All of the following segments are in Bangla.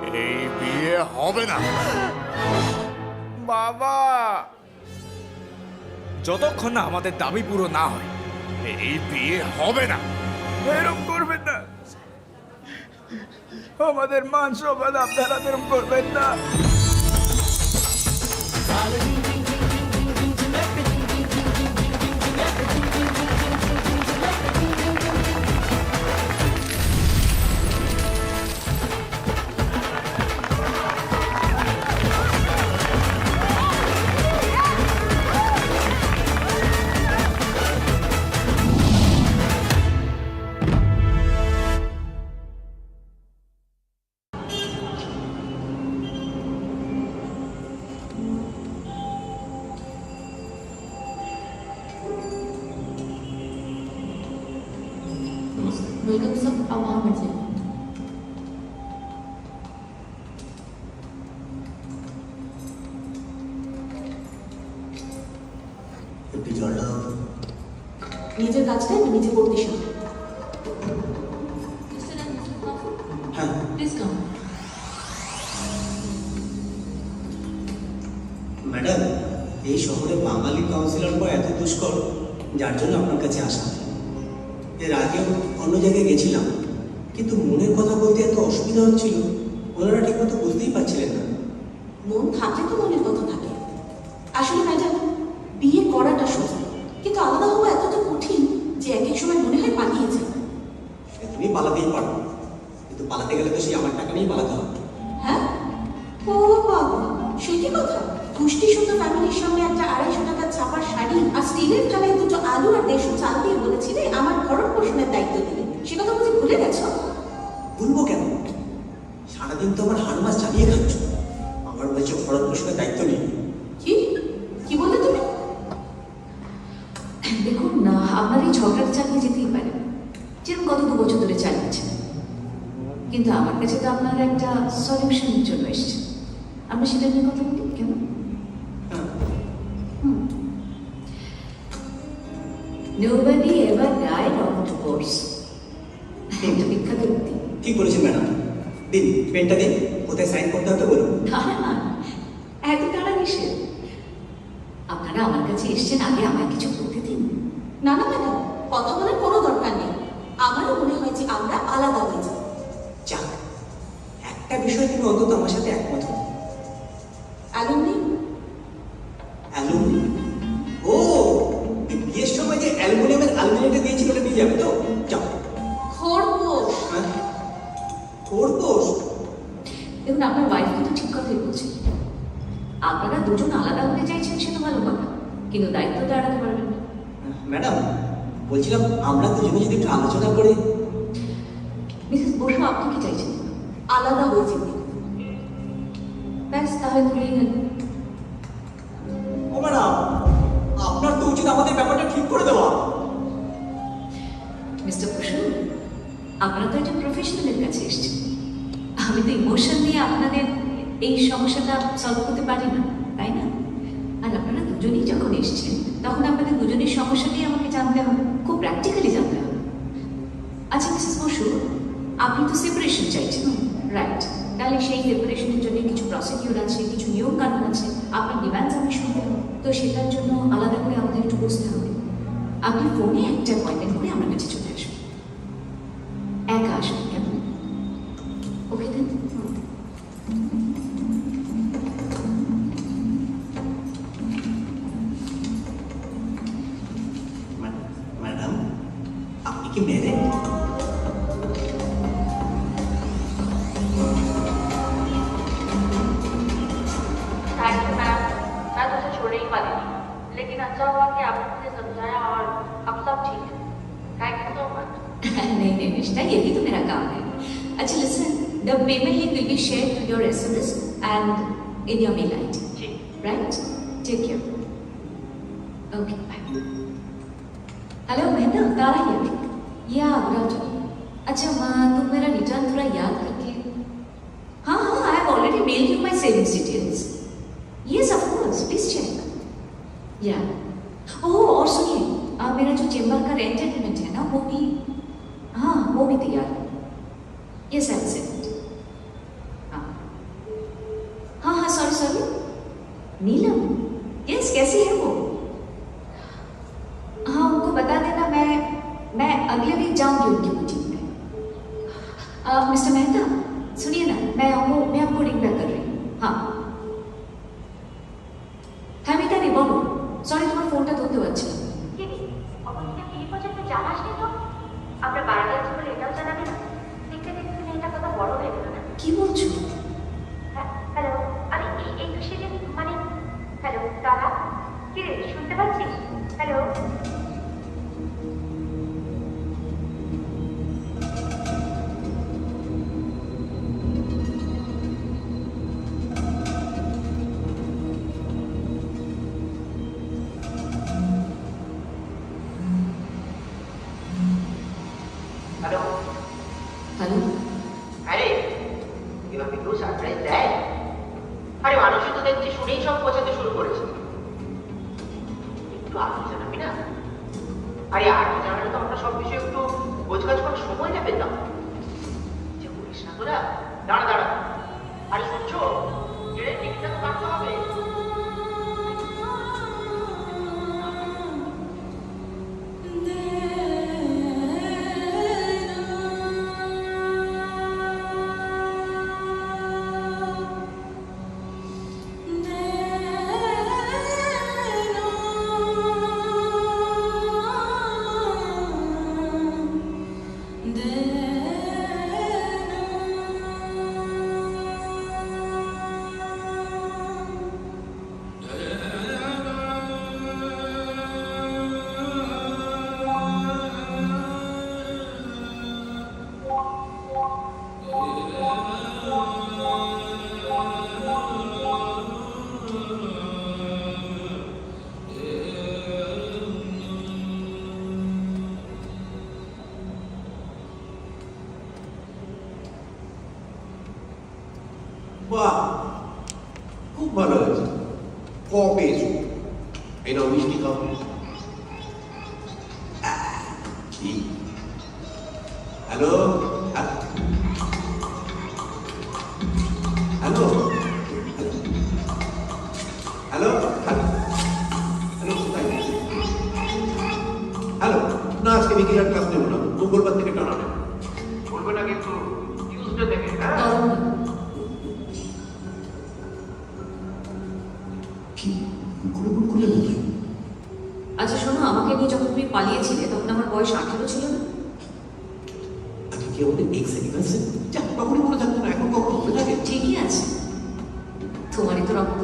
এই বিয়ে হবে না। বাবা, যতক্ষণ না আমাদের দাবি পুরো না হয় এই বিয়ে হবে না। এরকম করবেন না। আমাদের মান সম্মান আপনারা এরকম করবেন না। वेलकम सब, अब वहाँ बैठ जाइए। একটু জল দাও। নিজের কাজটা নিজে করতে শিখো। হ্যাঁ प्लीज कम। ম্যাডাম, এই শহরে বাঙালি কাউন্সিলর পাওয়া এত দুষ্কর, যার জন্য আপনার কাছে আসা। এর আগেও অন্য জায়গায় গেছিলাম, কিন্তু মনের কথা বলতে এত অসুবিধা হচ্ছিল, ওনারা ঠিকমতো বুঝতেই পারছিলেন না। মন থাকলে তো মনের কথা থাকে। আসলে ম্যাডাম, বিয়ে করাটা সোজা, কিন্তু আলাদা হওয়া এতটা কঠিন যে এক এক সময় মনে হয় পালিয়ে যায়। সে তুমি পালাতেই পারো, কিন্তু পালাতে গেলে তো সেই আমার টাকা নিয়েই পালাতে হবে। হ্যাঁ, ও বাবা, সে কি কথা? পুষ্টি সুন্দর ফ্যামিলির সামনে একটা 250 টাকার ছাপার শাড়ি আর স্টিলের থালায় দুটো আলু আর 150 চাল দিয়ে বলেছিলে আমার ভরণ পোষণের দায়িত্ব দিলে। সে কথা বুঝি ভুলে গেছো? ভুলবো কেন? সারাদিন তো আমার হাড় মাস চালিয়ে খাচ্ছ, আমার বলছে ভরণ পোষণের দায়িত্ব নেই। কি কি বললে তুমি? দেখুন না, আপনার এই ঝগড়াটা চালিয়ে যেতেই পারে, যেরকম গত 2 বছর ধরে চালিয়েছেন, কিন্তু আমার কাছে তো আপনার একটা সলিউশনের জন্য এসছে। আমরা সেটা নিয়ে কথা বলি কেমন? হ্যাঁ, Nobody ever died of divorce. একটা বিখ্যাত উক্তি। ঠিক বলেছেন ম্যাডাম। দিন পেনটা দিন, কোথায় সাইন করতে হবে বলুন। না না, এত তাড়া কিসের? আপনারা আমার কাছে এসছেন, আগে আমায় কিছু করতে দিন। না না ম্যাডাম, কথা বলার কোনো দরকার নেই। আমারও মনে হয় যে আমরা আলাদা হয়ে যাই। যাক, একটা বিষয় তুমি অন্তত আমার সাথে একমত হও। অ্যালুমনি? অ্যালুমিনিয়াম? ও, এই বিয়ের সময় যে অ্যালুমিনিয়ামের আলমিনিয়ামটা দিয়েছিল ওটা নিয়ে যাবে তো? যাও। খোরপোশ। হ্যাঁ, খোরপোশ? দেখুন, আপনার ওয়াইফ কিন্তু ঠিক কথাই বলছে। আপনারা দুজন আলাদা হতে চাইছেন, সে তো ভালো কথা, কিন্তু দায়িত্ব তো এড়াতে পারবেন না। ম্যাডাম, বলছিলাম আমরা দুজনে যদি একটু আলোচনা করে। মিসেস বসু, আপনি কি চাইছেন? আলাদা হয়ে যেতে। ব্যাস, তাহলে ধরেই নেন। ও ম্যাডাম, আপনার তো উচিত আমাদের ব্যাপারটা ঠিক করে দেওয়া। মিস্টার বসু, আপনারা তো একটা প্রফেশনালের কাছে এসেছেন। আমি তো ইমোশন দিয়ে আপনাদের এই সমস্যাটা সলভ করতে পারি না, তাই না? আর আপনারা দুজনেই যখন এসেছেন, তখন আপনাদের দুজনের সমস্যাটাই আমাকে জানতে হবে, খুব প্র্যাকটিক্যালি জানতে হবে। আচ্ছা মিসেস বসু, আপনি তো সেপারেশন চাইছেন, রাইট? তাহলে সেই সেপারেশনের জন্য কিছু প্রসিডিউর আছে, কিছু নিয়ম কানুন আছে, আপনার ডিমান্ডস আমি শুনতে হবে। তো সেটার জন্য আলাদা করে আমাদের একটু বসতে হবে। আপনি ফোনে একটা অ্যাপয়েন্টমেন্ট করে আমার কাছে চলে আসবেন। একা আসবেন, কেমন? ওকে দেন। ম্যাডাম, আপনি কি ম্যারেড? थैंक यू मैम, मैं तो उसे छोड़ने ही वाली थी, लेकिन अच्छा हुआ कि आपने मुझे समझाया और अब सब ठीक है। Thank you so much. नहीं नहीं निष्ठा, यही तो मेरा काम है। अच्छा listen, the payment link will be shared to your SMS and in your mail ID, जी। Right? Take care. Okay, bye. Hello Mahendra, Tara here. Yeah good afternoon. अच्छा माँ, तुम मेरा रिटर्न थोड़ा याद करके। हाँ हाँ, I have already mailed you my savings details. Yes of course, please check. Yeah oh, और सुनिए, मेरा जो चेम्बर का रेंट एग्रीमेंट है ना, वो भी, हाँ वो भी तैयार है। Yes I will send it. हाँ नीलम, यस, कैसी है वो? हाँ, उनको बता देना मैं अगले वीक जाऊंगी उनकी बुटीक में। मिस्टर मेहता, सुनिए ना, मैं आपको रिंग बैक कर रही हूँ। हाँ হ্যাঁ মিতালি বলো। সরি, তোমার ফোনটা ধরতে পারছি না। কি রে, অপরদিকে বিয়ে পর্যন্ত জানাসনি তো? আমরা বাড়ি যাচ্ছি বলে এটাও জানাবে না? দেখতে দেখতে মেয়েটা কত বড় হয়ে গেল না? কি বলছো? হ্যাঁ, হ্যালো, আরে এই তো সেদিন মানে, হ্যালো দাদা, কি রে শুনতে পাচ্ছিস? হ্যালো। হ্যালো, হ্যালো, আরে এভাবে কেউ সারপ্রাইজ দেয়? আরে মানুষই তো দেখছি শুনেই সব বোঝাতে শুরু করেছে। একটু আগে জানাবি না? আরে আগে জানালে তো আমরা সব বিষয়ে একটু গোছগাছ করার সময়টা পেতাম। যে করিস না তোরা, দাঁড়া দাঁড়া, আরে শুনছো, ট্রেনের টিকিটটা তো কাটতে হবে। বাহ, খুব ভালো হয়েছে। ক পেয়েছো? এই নাও মিষ্টি খাও। কি? হ্যালো হ্যালো হ্যালো হ্যালো কোথায়? হ্যালো, না আজকে বিকেল আর ক্লাস নেবো না, মঙ্গলবার থেকে টানা নেব। বলবে না কিন্তু টিউসডে থেকে, হ্যাঁ? কি করে ভুল করলে বোঝাই? আচ্ছা শোনো, আমাকে নিয়ে যখন তুমি পালিয়েছিলে তখন আমার বয়স 18 ছিল না? আজকে কি আমাদের এক্স অ্যানিভার্সারি? যা তখনই মনে থাকতো না, এখন কখন মনে থাকে? ঠিকই আছে, তোমারই তো রক্ত।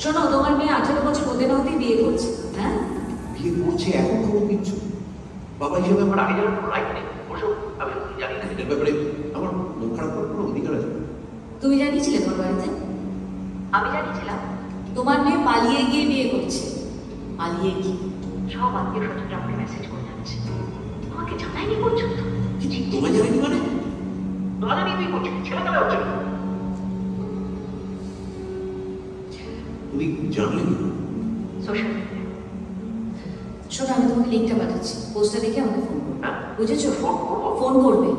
শোনো, তোমার মেয়ে 18 বছর হতে না হতেই বিয়ে করছে। হ্যাঁ, বিয়ে করছে এখন খবর দিচ্ছ? বাবা হিসেবে আমার আগে যেন কোনো রাইট নেই, ওসব আমি জানি না। এটার ব্যাপারে আমার মন খারাপ করার কোনো অধিকার আছে? তুমি জানিয়েছিলে তোমার বাড়িতে আমি জানিয়েছিলাম তোমার মেয়ে পালিয়ে গিয়ে বিয়ে করছে? পালিয়ে গিয়ে? সব আত্মীয় স্বজনরা আমাকে মেসেজ করে যাচ্ছে, আমাকে জানায়নি পর্যন্ত। তোমায় জানানি মানে? না জানি তুই করছিস, ছেলে খেলা হচ্ছে না। তুমি জানলে কি করে? Social media. শোনো, আমি তোমাকে লিঙ্কটা পাঠাচ্ছি, পোস্টটা দেখে আমাকে ফোন করবে, হ্যাঁ? বুঝেছো? ফোন করবো? ফোন করবে।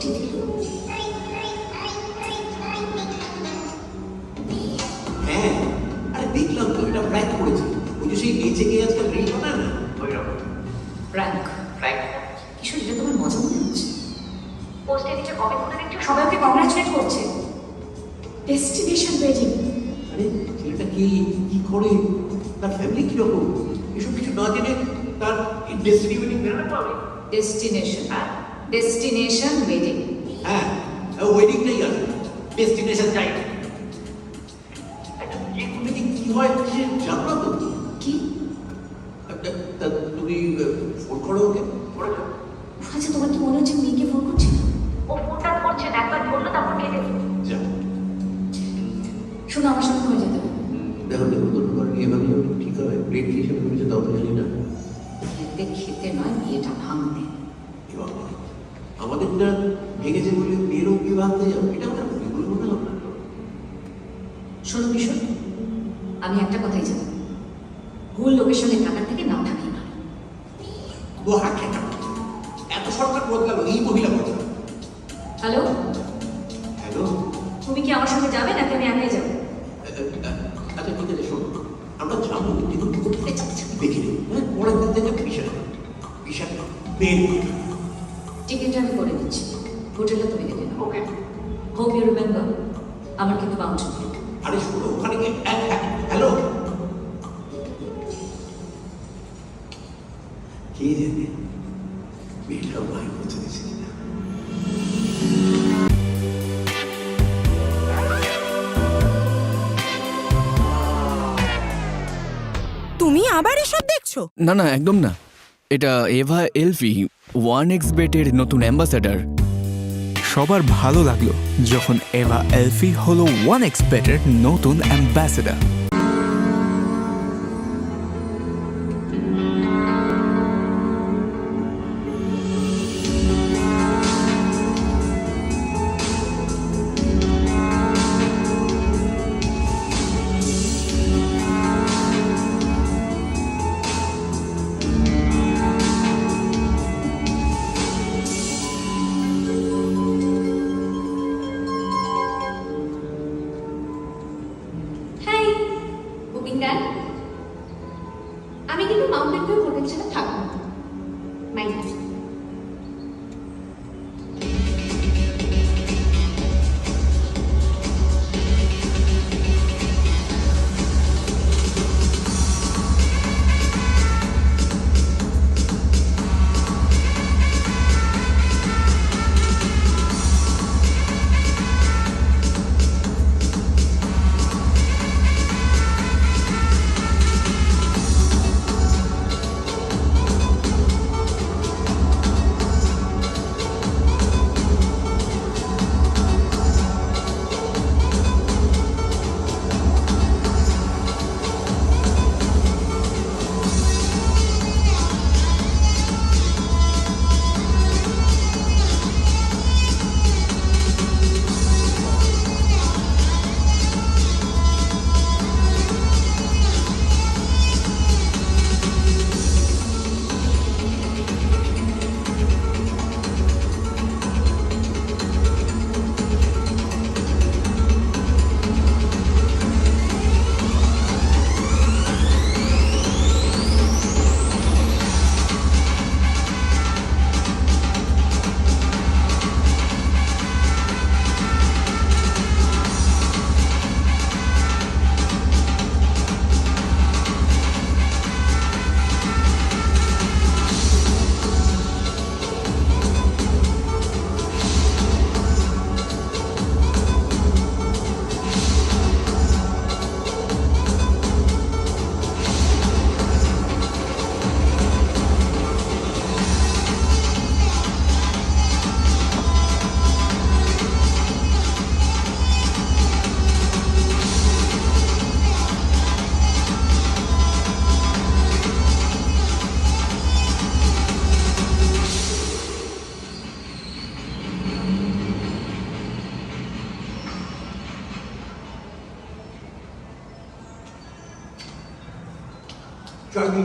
কেটে দিল। হ্যাঁ, আরে দেখলাম তো, এটা প্র্যাঙ্ক করেছে। ওই যে সেই বেঁচে গিয়ে আজকাল রিল বানায় না, ওইরকম প্র্যাঙ্ক? ফ্র্যাঙ্ক। কিশোর, এটা তোমার মজা মনে হচ্ছে? পোস্টে নিচে কমেন্ট করে দেখছো সবাই ওকে কংগ্রাচুলেট করছে। Destination wedding. আরে ছেলেটা কি কি করে, তার ফ্যামিলি কিরকম, এসব কিছু না জেনে তার ডেস্টিনি ওয়েডিং বেরোনো তো আমি। Destination wedding. হ্যাঁ, ওয়েডিংটাই আছে, ডেস্টিনেশন যাই না। একটা বিয়ে করলে যে কি হয় সে জানো না তো? কি? তা তুমি ফোন করো ওকে। করেছো? আচ্ছা, তোমার কি মনে হচ্ছে মেয়েকে ফোন করছে? ও ফোনটা করছে না, একবার বললো তারপর কেটে দিল। যা শোনো, আমার সাথে হয়ে যেতে হবে। দেখো দেখো, তোমার এভাবে ঠিক হবে, প্লেট হিসেবে করেছে তাও তো জানি না। খেতে খেতে নয়, বিয়েটা ভাঙতে। এ বাবা, আমাদের না ভেঙেছে বলে মেয়েরও বিবাহ হয়ে যাবে, এটা আমরা ভুল বলবো না আপনার। শোনো কিশোর, আমি একটা কথাই জানি, ভুল লোকের সঙ্গে থাকার থেকে না থাকি ভালো। ও হাট এত সরকার বদলালো, এই মহিলা বদলালো। হ্যালো, হ্যালো, তুমি কি আমার সঙ্গে যাবে নাকি আমি একাই যাবো? আচ্ছা ঠিক আছে, শোনো, আমরা যাবো কিন্তু দেখি নি, হ্যাঁ, পরের দিন থেকে বিশাল বিশাল বের টিকিটটা আমি করে দিচ্ছি, হোটেলে তুমি দেখে নাও। ওকে। হোপ ইউ রিমেম্বার, আমার কিন্তু বাউন্ডারি নেই। আরে শোনো, ওখানে গিয়ে হ্যালো, কে জানে মেয়েটাও ভাই পৌঁছে দিয়েছে কিনা। তুমি আবার এসব দেখছো? না না, একদম না। এটা এভা এলফি, 1xBet এর নতুন অ্যাম্বাসেডার। সবার ভালো লাগলো যখন এভা এলফি হলো 1xBet এর নতুন অ্যাম্বাসেডর। হাই, বুকিং ডান। আমি কিন্তু মাউন্টেন ভিউ হোটেল ছাড়া থাকবো না, মাইন্ড। Johnny.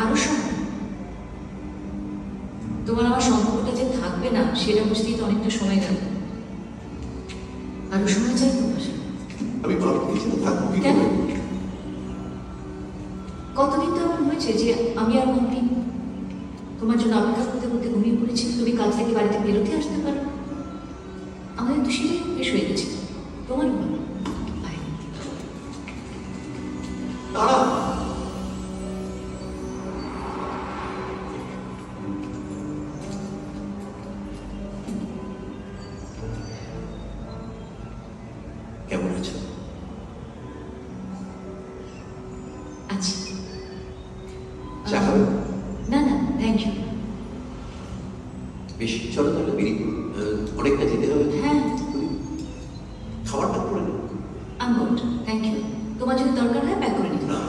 আরো সময়? তোমার আমার সম্পর্কটা যে থাকবে না সেটা বুঝতেই তো অনেকটা সময় গেল। আরো সময় চাই তোমার? আমি থাকবো কেন? কতদিন তো এমন হয়েছে যে আমি আর মম্মি তোমার জন্য অপেক্ষা করতে করতে ঘুমিয়ে পড়েছি, তুমি কাল থেকে বাড়িতে বেরোতে আসতে পারো। আমাদের তো সেটাই বেশ হয়ে গেছে, তোমার বলো। কেমন আছো? আচ্ছা। চা খাবে? না না, থ্যাংক ইউ। বেশ, চলো তাহলে বেরিয়ে পড়ি। অনেকটা যেতে হবে। হ্যাঁ, খাবার প্যাক করে নেব। I am good, thank you. তোমার যদি দরকার হয় প্যাক করে নিও। না,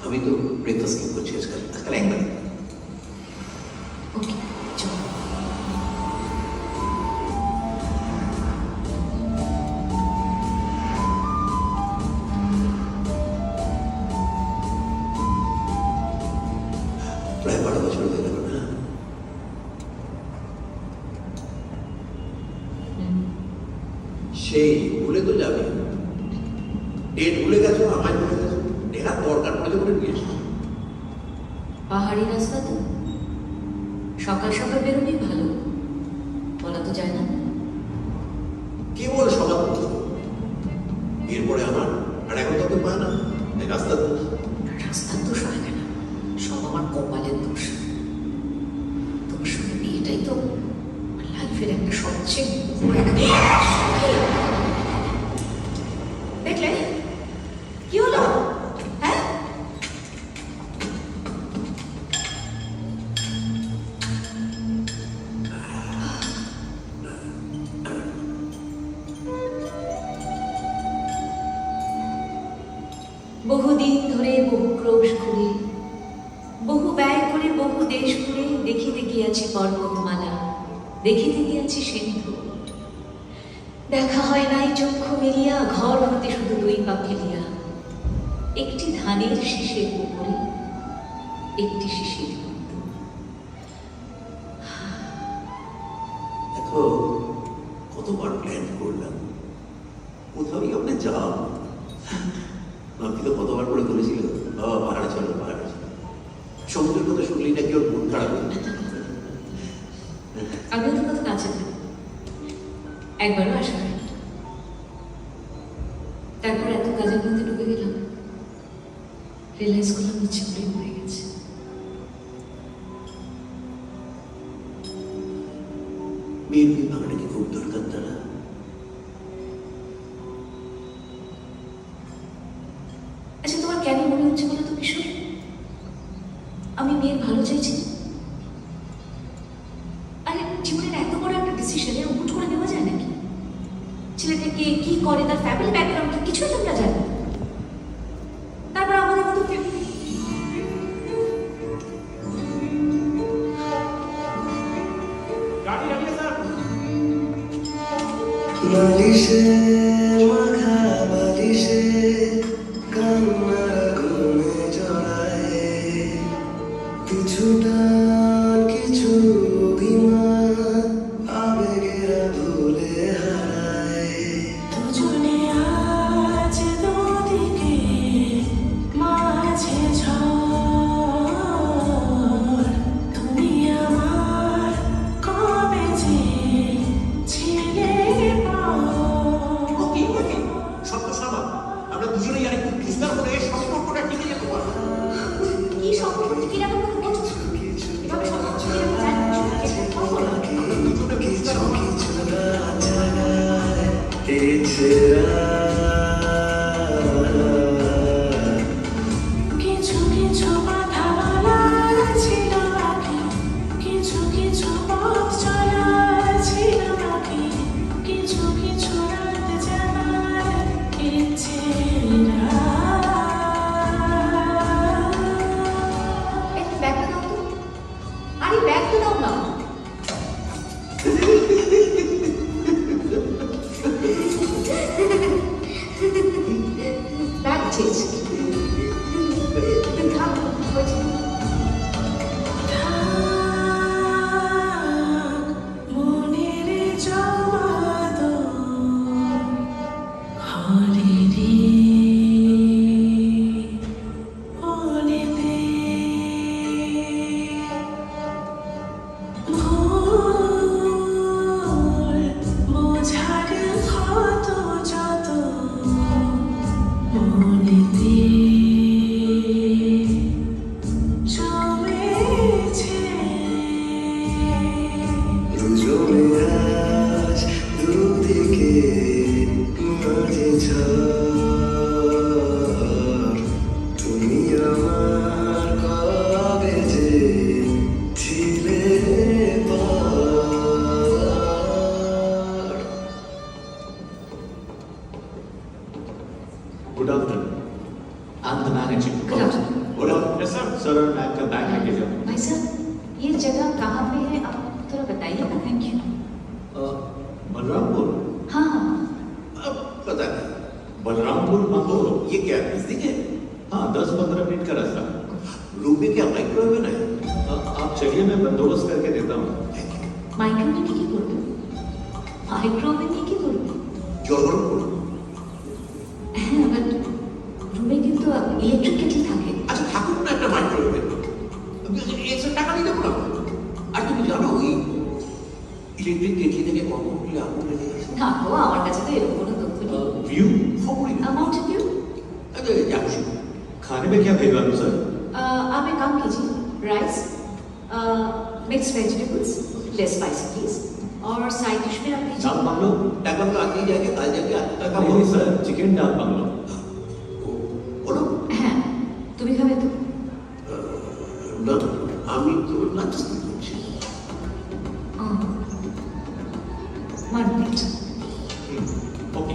আমি তো ব্রেকফাস্ট স্কিপ করছি আজকাল একবারই। ওকে, চলো। প্রায় 12 বছর হয়ে গেল না? সেই ভুলে তো যাবে। ডেট ভুলে গেছো, আমায় ভুলে গেছো। দেখা দরকার পড়ে করে নিয়ে এসো। পাহাড়ি রাস্তা তো, সকাল সকাল বেরোবেই ভালো, বলা তো যায় না। কেবল সবার দোষ। এরপরে আমার, আর এখন তো পায় না, এই রাস্তার দোষ। রাস্তার দোষ হয় কেন? সব আমার কপালের দোষ। তোমার সঙ্গে বিয়েটাই তো লাইফের একটা সবচেয়ে দেখলে কি হলো? হ্যাঁ, বহুদিন ধরে বহু ক্রোশ ঘুরে, বহু ব্যয় করে, বহু দেশ ঘুরে দেখিতে গিয়াছি পর্বতমালা, দেখিতে গিয়াছি সিন্ধু। দেখা হয় নাই চক্ষু মেলিয়া, ঘর হতে শুধু দুই পা ফেলিয়া। একটি ধানের শীষের উপরে একটি শিশির বিন্দু। দেখো, কতবার প্ল্যান করলাম, কোথাওই আপনি যাও। আপনি তো কতবার করে বলেছিল, বাবা পাহাড়ে চলো, পাহাড়ে চলো। সমুদ্রের কথা শুনলেই নাকি ওর মন খারাপ হয়ে যায়। আমিও তো কত কাছে থাকি, একবারও আসা হয়। তারপর এত কাজের মধ্যে ঢুকে গেলাম, রিয়েলাইজ করলাম ইচ্ছে করেই মরে গেছে। মেয়ের বিয়ে ভাঙাটা কি খুব দরকার তারা? আচ্ছা, তোমার কেন মনে হচ্ছে বলো তো কিশোর, আমি মেয়ের ভালো চাইছি? আরে জীবনের এত বড় একটা ডিসিশন এর হুট করে নেওয়া যায় নাকি? ছেলেটা কে, কি করে, তার ফ্যামিলি ব্যাকগ্রাউন্ড কিছুই তো আমরা জানি না। তারপর আমাদের মতো বালিশে মাখা বালিশে কান্নার ঘুমে জড়ায়, কিছু টান কিছু অভিমান আবেগেরা ভুলে হারায়। দুজনে আজ দুদিকে মাঝে ঝড়, তুমি আমার কবে যে ছিলে ওকে ওকে, সত্য সামা, আমরা দুজনেই আর একটু বিস্তার করে সম্পর্কটা টিকে যেতে পারবো। কি সম্পর্ক টিকে রাখার কথা বলছো? এভাবে সম্পর্ক টিকে রাখা যায় না? আমরা দুজনে বিস্তার হওয়া কিছু কিছু কথা বলার ছিল বাকি, কিছু কিছু পথ চলার ছিল বাকি, কিছু কিছু রাত জাগার ইচ্ছে একটু ব্যাগটা দাও তো। আরে ব্যাগটা দাও না। Good afternoon I am the manager Good afternoon. Good afternoon sir sir मैं आपका बैग लेके जाऊँ भाई साहब, ये जगह कहाँ पे है आप थोड़ा बताइएगा, थैंक यू। बलरामपुर हाँ हाँ, अब पता नहीं बलरामपुर मंगोर ये क्या नजदीक है? हाँ 10-15 मिनट का रास्ता। रूम में क्या माइक्रोवेव है? आप चलिए मैं बंदोबस्त करके देता हूँ। মাইক্রোওভেনে কি করবো? মাইক্রোওভেনে কি করবো? জল গরম করুন। হ্যাঁ, বাট রুমে কিন্তু ইলেকট্রিক কেটল থাকে। আচ্ছা থাকুন না একটা মাইক্রোওয়েভ এক্সট্রা টাকা নিয়ে দেবো না। আর তুমি জানো ওই ইলেকট্রিক কেটলি থেকে কম উঠলে আগুন লেগে গেছে। না গো, আমার কাছে তো এরকম কোনো তথ্য নেই। व्यू खबरই না। Mountain view? अरे क्या कुछ खाने में क्या भेजवा दूं सर? आप एक काम कीजिए, rice, mix vegetables, less spicy please, और साइड डिश में आप लीजिए। डाल बांग्लो आगे ही जाके आज जाके आता का नहीं सर, चिकन डाल बांग्लो। बोलो হ্যাঁ, তুমি খাবে তো? না আমি তো নাচতে করছি। One plate. ওকে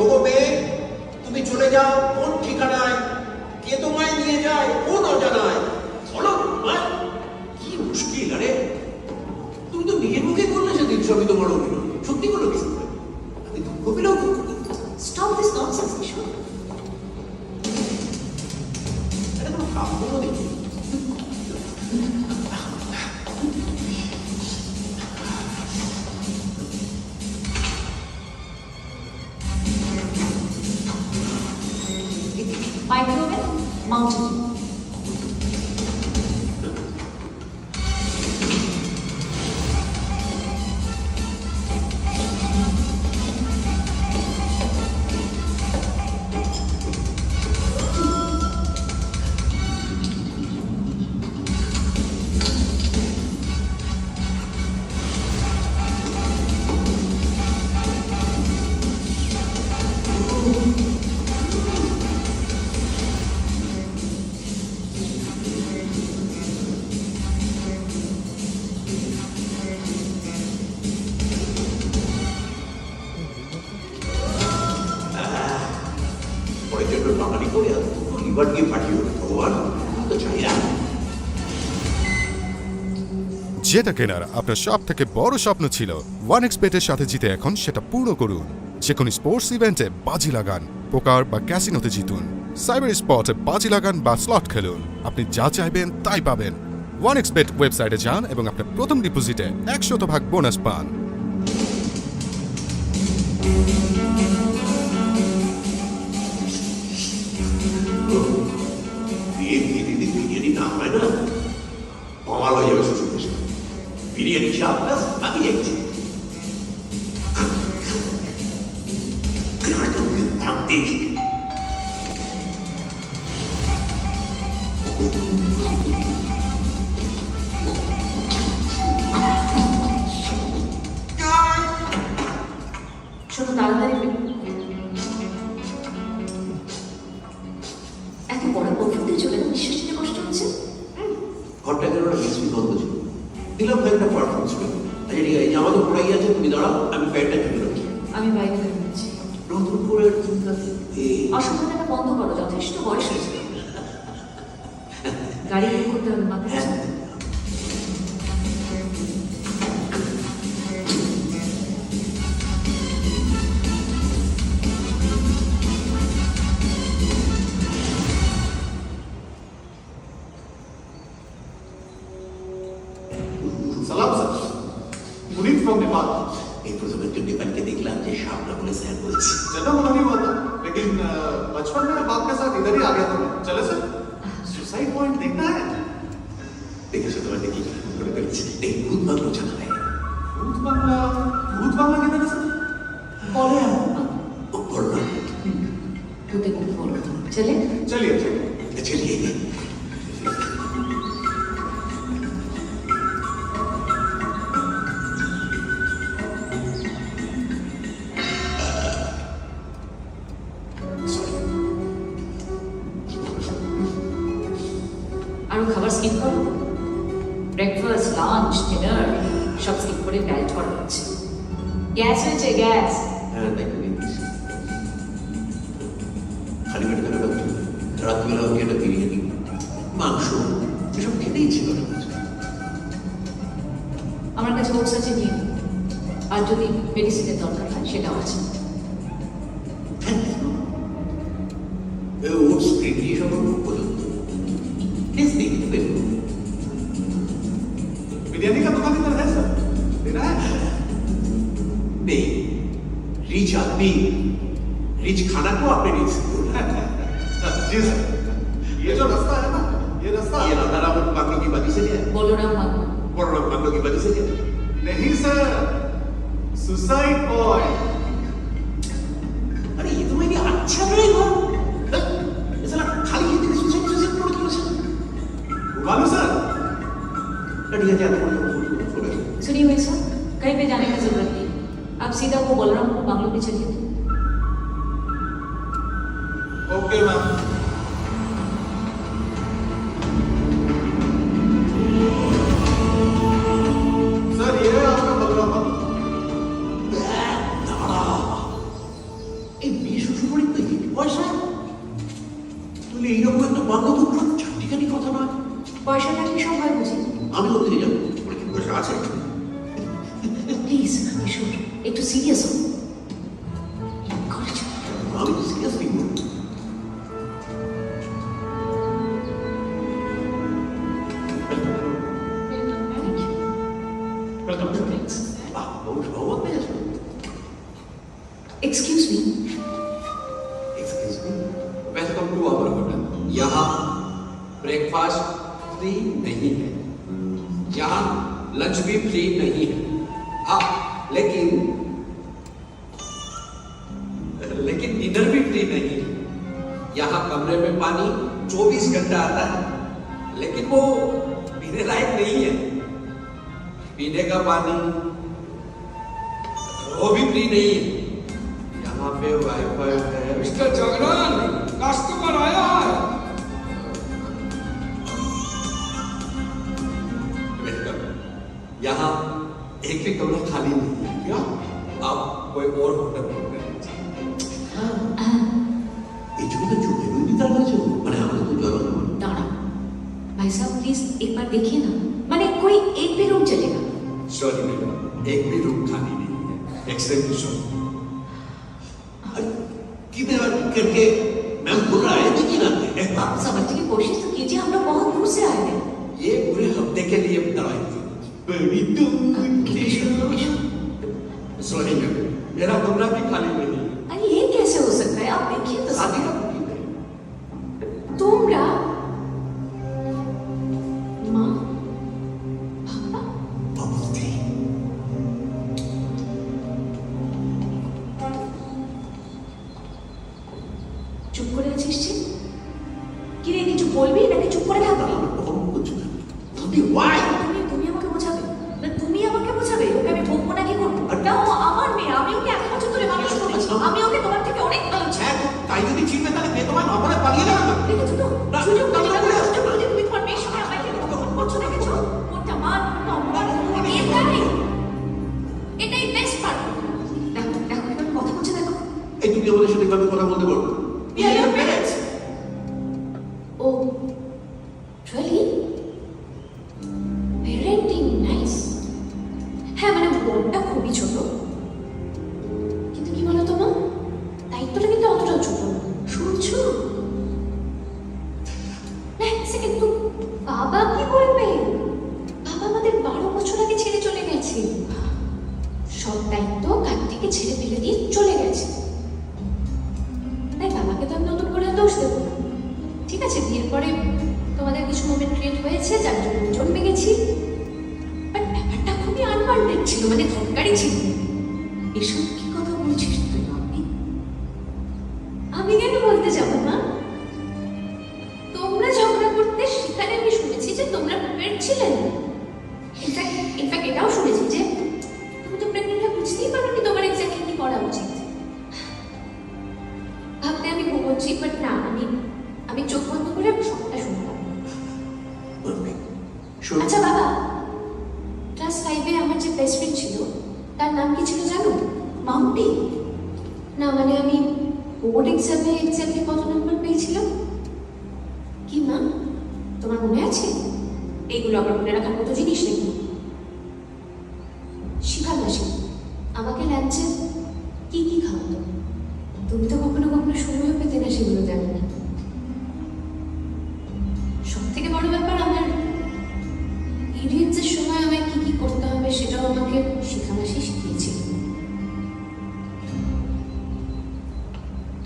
ওগো মেয়ে তুমি চলে যাও কোন ঠিকানায় কে তোমায় নিয়ে যায় কোন অজানায় বলো তোমায় কি মুশকিল আরে তুমি তো নিজের মুখে করলে সেদিন সবই তোমার অভিনয় সত্যি বলো কি আমি দুঃখ পেলেও স্টপ দিস ননসেন্স কিশোর। এটা তোমার কাব্য দেখি মাইক্রোওভেন, মাউন্টেন ডিউ। পরের জন্য বাঙালি করে আর দুটো লিভার দিয়ে পাঠিয়ে ভগবান তো চাই না যেটা কেনার আপনার সব থেকে বড় স্বপ্ন ছিল OneXBet-এর সাথে জিতে এখন সেটা পূর্ণ করুন। যে কোনো স্পোর্টস ইভেন্টে বাজি লাগান, পোকার বা ক্যাসিনোতে জিতুন, সাইবার স্পটে বাজি লাগান বা স্লট খেলুন, আপনি যা চাইবেন তাই পাবেন। OneXBet ওয়েবসাইটে যান এবং আপনার প্রথম ডিপোজিটে 100% বোনাস পান। বিয়ে বিয়ে দিদি বিরিয়ানি না হয় না কমাল হয়ে যাবে শ্বশুর দেশে বিরিয়ানি চাপ ব্যাস আমি যাচ্ছি দেখি শোনো, তাড়াতাড়ি এত বড় পদ্ধতি চলে না, নিঃশ্বাস নিতে কষ্ট হচ্ছে। ঘরটা কেন একটা মিস্ত্রি বন্ধ ছিল দিলাম একটা পারফরমেন্স আচ্ছা ঠিক আছে এই জামা তো পড়াই আছে তুমি দাঁড়াও আমি প্যান্টটা কিনে রাখি আমি বাইরে বের হচ্ছি। নতুন করে চিন্তা অসুবিধাটা বন্ধ করো, যথেষ্ট বয়স হয়েছে। গাড়ি বুক করতে হবে মাথায়। सलाम सर, मुनीत फ्रॉम नेपाल। এই প্রথমে একটু নেপালকে দেখলাম যে সামনা বলে স্যার বলছি ज्यादा मना नहीं हुआ था, लेकिन बचपन में बाप के साथ इधर ही आ गया था मैं। चले सर, सुसाइड पॉइंट देखना है? দেখেছো তোমার দেখি করে ফেলেছি এই ভূত বাংলো জানা হয় भूत बांग्ला किधर है सर? পরে আর বড় না ভূতে খুব বড়। চলে चलिए चलिए। চলিয়ে আরো খাবার স্কিপ করো। ব্রেকফাস্ট লাঞ্চ ডিনার সব স্কিপ করে ডায়েট করা হচ্ছে। গ্যাস হয়েছে গ্যাস। হ্যাঁ তাই তো দেখছিস। খালি পেটে থাকাটা উচিত নয়। রাত্রিবেলা ওকে একটা বিরিয়ানি মাংস এসব খেতেই ছিল না। আমার কাছে ওটস আছে নিয়ে নিন। আর যদি মেডিসিনের দরকার হয় সেটাও আছে। ওটস ক্রিটি এসব পর্যন্ত টেস্ট নেই কিন্তু বেশ बिरयानी का दुकान इधर है सर देना है नहीं रिच आदमी रिच खाना को आपने रिच जी सर ये जो रास्ता है ना ये रास्ता ये राधाराम बांग्लो की बाजी से लिया বলরাম মাগো। बड़ोड़ा बांग्लो की बाजी से लिया नहीं सर सुसाइड पॉइंट अरे ये तो मेरी अच्छा ड्राइवर ये साला खाली खेती में सुसाइड सुसाइड पड़ क्यों से मालूम सर ठीक है क्या सुनिए भाई साहब, कहीं पे जाने की जरूरत नहीं। आप सीधा वो बलराम बांग्लो पे चलिए। ओके मैम सर ये है आपका बलराम এই মেয়ে শ্বশুরবাড়ির তো এই পয়সা তুই এইরকম একটা বাংলা দুঃখ চারটিখানি কথা নয় পয়সাটা কি সব হয় বুঝি? আমি কোথায় থেকে যাবো ওর কি পয়সা আছে প্লিজ কিশোর একটু সিরিয়াস হন। ঘরে চল। আমি তো সিরিয়াসলি বলবো বাহ বহু সহমত পেয়ে যাচ্ছ excuse me. Excuse me welcome to our hotel यहाँ ब्रेकफास्ट फ्री नहीं है यहाँ लंच भी फ्री नहीं है हाँ लेकिन डिनर भी फ्री नहीं है यहाँ कमरे में पानी 24 घंटा आता है लेकिन वो पीने लायक नहीं है पीने का पानी वो भी फ्री नहीं है यहाँ पे वाईफाई है मिस्टर जागरण कस्टमर आया है। वेलकम यहाँ एक भी कमरा खाली नहीं है क्या आप कोई और होटल बुक कर लीजिए এই জন্য তো চোখে রুই দিতে হয়েছে মানে আমাদের তো জ্বর दाड़ा भाई साहब प्लीज एक बार देखिए ना, मैंने कोई एक भी रूम चलेगा। सॉरी मैडम एक भी रूम खाली नहीं है एक्सट्रीमली सॉरी कितने बार करके मैम बोल रहा है कि ना आप समझने की कोशिश तो कीजिए, हम लोग बहुत दूर से आए हैं। ये पूरे हफ्ते के लिए दवाई थी सॉरी मैम मेरा कमरा भी खाली नहीं है अरे ये कैसे हो सकता है? आप देखिए तो शादी का बुकिंग है তোমরা মা বাবা बाबूजी চুপ করে আছিস যে? কি রে কিছু বলবি নাকি চুপ করে থাকবি? তুমি ওয়াই তুমি আমাকে বোঝাবে না, তুমি আমাকে বোঝাবে? ওকে আমি বকবো না কি করবো? না ও আমার মেয়ে, আমি ওকে 1 বছর ধরে মানুষ করেছি, আমি ওকে তোমার থেকে অনেক ভালো চাই। তাই যদি চিনবে তাহলে মেয়ে তোমার নগরে পালিয়ে যাবে না দেখেছো তো সুযোগ পেলে সুযোগ পেলে তুমি তোমার মেয়ের সঙ্গে আমাকে গ্রহণ করছো, দেখেছো? কোনটা মান কোনটা অপমান, এটাই বেস্ট পার্ট। দেখো দেখো এবার কথা বলছে, দেখো এই তুমি আমাদের সাথে কিভাবে কথা বলতে পারবে We are your parents. Oh, really? Parenting, nice. হ্যাঁ মানে বোনটা খুবই ছোট, কিন্তু কি বলো তো মা, দায়িত্বটা কিন্তু অতটাও ছোট না। শুনছো না এক সেকেন্ড, তো বাবা কি বলবে? বাবা আমাদের 12 বছর আগে ছেড়ে চলে গেছে, সব দায়িত্ব কার্তিকে ছেড়ে ফেলে দিয়ে চলে গেছে। তাই বাবাকে তো আমি নতুন করে দোষ দেবো না। ঠিক আছে বিয়ের পরে তোমাদের কিছু মোমেন্ট ক্রিয়েট হয়েছে যার জন্য জন্মে গেছি, বাট ব্যাপারটা খুবই আনওয়ান্টেড ছিল, মানে দরকারই ছিল। এসব কি কথা বলছিস তুই? আমি কেন বলতে যাবো না? তোমরা ঝগড়া করতে সেখানে আমি শুনেছি যে তোমরা প্রেগনেন্ট ছিলেন। ইনফ্যাক্ট এটাও শুনেছি যে তুমি তো প্রেগনেন্ট হয়ে বুঝতেই পারোনি তোমার এক্স্যাক্টলি কি করা উচিত। ভাবতে আমি ঘুমোচ্ছি, বাট না, আমি চোখ বন্ধ করে সবটা শুনলাম। আচ্ছা বাবা, 5-এ আমার যে বেস্ট ফ্রেন্ড ছিল তার নাম কি ছিল জানো? মাম্পি। না মানে আমি বোর্ড এক্সামে এক্স্যাক্টলি কত নাম্বার পেয়েছিলাম? কি মা, তোমার মনে আছে? এইগুলো আবার মনে রাখার মতো জিনিস নাকি? শিখার মাসি আমাকে লাঞ্চে কি কি খাওয়াতো? তুমি তো কখনো কখনো সময় পেতে না সেগুলো জানো না। সব থেকে বড় ব্যাপার, আমার পিরিয়ডসের সময় আমায় কি কি করতে হবে সেটাও আমাকে শিখামাসি শিখিয়েছিল।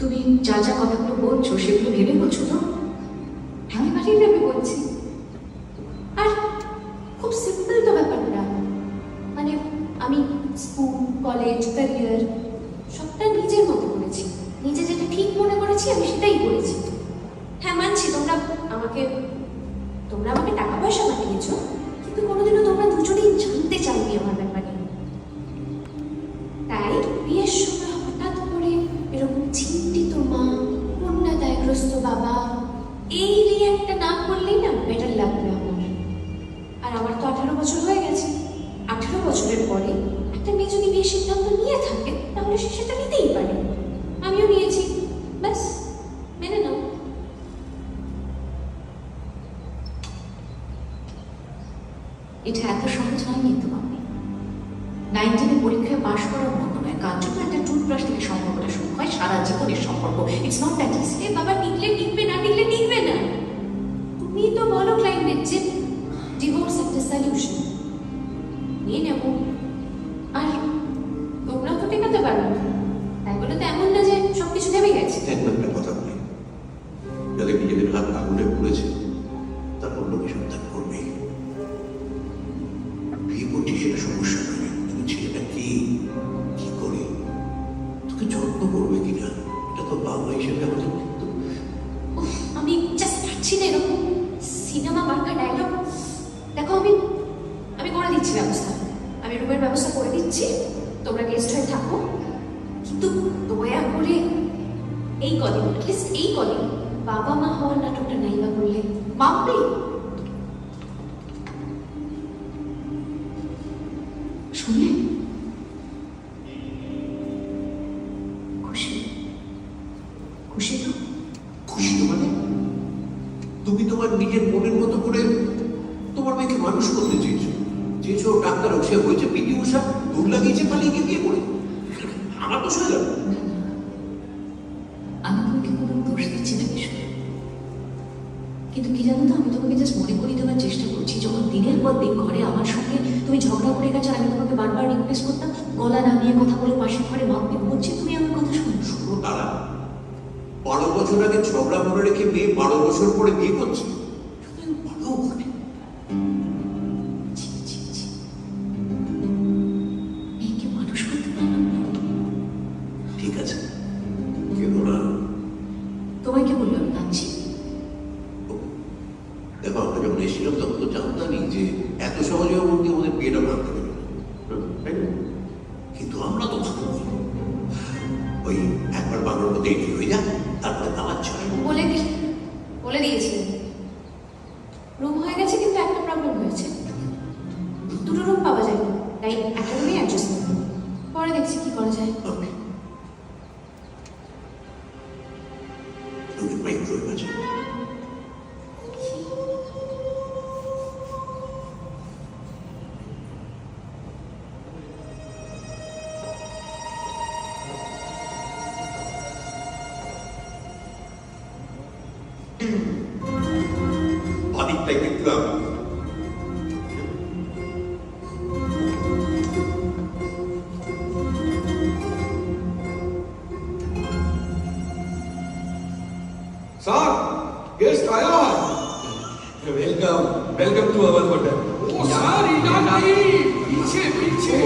তুমি যা যা কথাগুলো বলছো সেগুলো ভেবে বলছো তো? আমি বাড়ির ভেবে বলছি। আর খুব সিম্পল তো ব্যাপারটা, মানে আমি স্কুল, কলেজ, ক্যারিয়ার সবটা নিজের মতো করেছি। নিজে যেটা ঠিক মনে করেছি আমি সেটাই করেছি। হ্যাঁ মানছি, তোমরা আমাকে টাকা পয়সা পাঠিয়েছো, কিন্তু কোনোদিনও তোমরা দুজনেই জানতে চাওনি আমার ব্যাপারে। তাই বিয়ের সময় হঠাৎ করে এরকম চিন্তিত মা, কন্যাদায়গ্রস্ত বাবা, এই নিয়ে একটা নাম করলেই না বেটার লাগবে আমার। আর আমার তো 18 বছর হয়ে গেছে। 18 বছরের পরে একটা মেয়ে যদি বিয়ের সিদ্ধান্ত নিয়ে থাকে তাহলে সে সেটা নিতেই পারে। আমিও নিয়েছি, ব্যাস মেনে নাও। এটা এত সহজ নয় কিন্তু আমি 19-এ পরীক্ষায় পাশ করার মতো নয়। কার জন্য একটা টুথব্রাশ থেকে সম্পর্কটা শুরু হয় সারা জীবনের সম্পর্ক। It's not that easy. বাবা টিকলে টিকবে, না টিকলে টিকবে না। তুমি তো বলো ক্লাইমেট যে ডিভোর্স একটা সলিউশন, নিয়ে নেব। আর তোমরাও তো টেকাতে পারো, তাই বলে তো এমন না যে সবকিছু থেমে গেছে। একটা কথা বলি, যাদের নিজেদের হাত আগুনে পড়েছে তার অন্যকে সন্তান করবেই। বিয়ে করছি সেটা সমস্যা নয়, তুমি ছেলেটা কি করে তোকে যত্ন করবে কিনা এটা তো বাবা হিসেবে আমাদের কিন্তু। আমি জাস্ট পাচ্ছি না এরকম সিনেমা মার্কা ডায়লগ। দেখো আমি করে দিচ্ছি ব্যবস্থা, আমি রুমের ব্যবস্থা করে দিচ্ছি, তোমরা গেস্ট হয়ে থাকো। কিন্তু দয়া করে এই কদিন, অ্যাটলিস্ট এই কদিন বাবা মা হওয়ার নাটকটা নাই বা করলে। মাম্পি শুনলে? খুশি? খুশি তো? খুশি তো মানে তুমি তোমার নিজের মনের মতো করে তোমার মেয়েকে মানুষ করতে চেয়েছো ডাক্তার হোক, সে হয়েছে পিটি উষা, দূর লাগিয়েছে, পালিয়ে গিয়ে বিয়ে করে। আমার তো শুনে গেল। আমি তোমাকে কোনো দোষ দিচ্ছি না বিষয়ে, কিন্তু কি জানো তো, আমি তোমাকে জাস্ট মনে করিয়ে দেওয়ার চেষ্টা করছি। যখন দিনের পর দিন ঘরে আমার সঙ্গে তুমি ঝগড়া করে গেছো, আমি তোমাকে বারবার রিকোয়েস্ট করতাম গলা নামিয়ে কথা বলে পাশের ঘরে মাম্পি বলছি, তুমি আমার কথা শুনো। তারা 12 বছর আগে ঝগড়া মনে রেখে মেয়ে 12 বছর পরে বিয়ে করছে। মেয়েকে মানুষ করতে পারলাম না। ঠিক আছে, কেন না? তোমায় কে বললো আমি কাঁদছি? দেখো আমরা যখন এসেছিলাম তখন তো জানতামই যে এত সহজে আমাদের বিয়েটা ভাঙতে দেবে না, তাই না? কিন্তু আমরা তো ভাঙবো, ওই একবার বাংলার মধ্যে এটি হয়ে যাক, তারপরে দাওয়াত ছয় বলে দিয়েছি রুম হয়ে গেছে, কিন্তু একটা প্রবলেম হয়েছে, দুটো রুম পাওয়া যায়, তাই একটা রুমে অ্যাডজাস্ট করবো। পরে দেখছি কি করা যায়। তুমি মাইক্রো আছে। অনেকটাই দেখলাম सर गेस्ट आया है। Welcome to our hotel. ओ सर इधर नहीं, पीछे पीछे।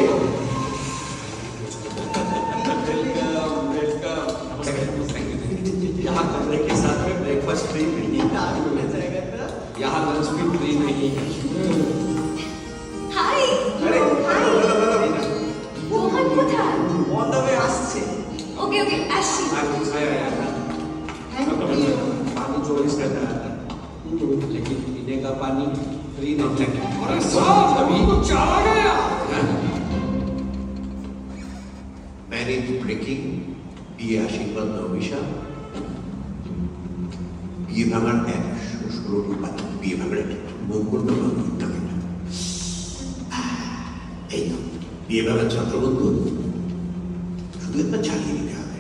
यहाँ कमरे के साथ में ब्रेकफास्ट फ्री नहीं है, आज मिल जाएगा ना। यहाँ लंच भी फ्री नहीं है। হাই अरे মোহন কোথায়? ऑन द वे আসছে। ওকে ওকে আসছি। आया था। Thank you. पानी 24 का था, लेकिन पीने का पानी ম্যারেজ ব্রেকিং, বিয়ে আশীর্বাদ নমিশা, বিয়ে ভাঙার 116 উপায়, বিয়ে ভাঙার একটা মঙ্গল নামে। এই তো বিয়ে ভাঙার চক্রবন্ধু, শুধু একটা চালিয়ে নিতে হবে।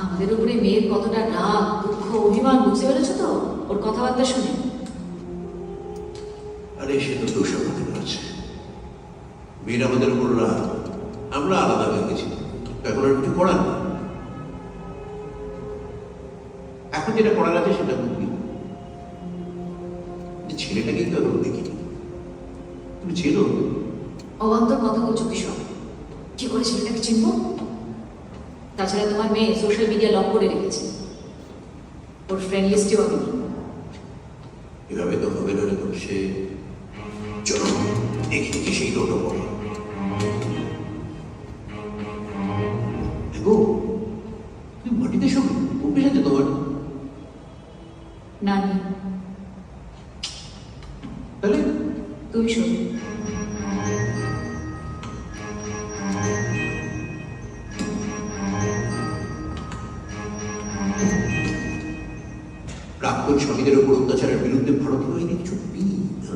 আমাদের উপরে মেয়ের কতটা রাগ, দুঃখ, অভিমান বুঝতে পেরেছো তো ওর কথাবার্তা শুনে? আরে সে তো দোষ আমাদের আছে। মেয়ের আমাদের উপর রাগ, আমরা আলাদা হয়ে গেছি, এখন আর কিছু করার নেই। এখন যেটা করার আছে সেটা বুঝবি। ছেলেটা কিন্তু এখনো দেখিনি, তুমি চেনো? অবান্তর কথা বলছো কিশোর, কি করে ছেলেটাকে চিনবো? তাছাড়া তোমার মেয়ে সোশ্যাল মিডিয়া লক করে রেখেছে, ওর ফ্রেন্ড লিস্টেও আমি নেই। এভাবে তো হবে না রে, সে চলো দেখি কি সেই রোডও বলো। দেখো তুমি মাটিতে শোবে, উঠে যেতে তোমার না নেই, তাহলে তুমি শোনো। প্রাক্তন স্বামীদের উপর অত্যাচারের বিরুদ্ধে ভারতীয় আইনে কিছু নেই না?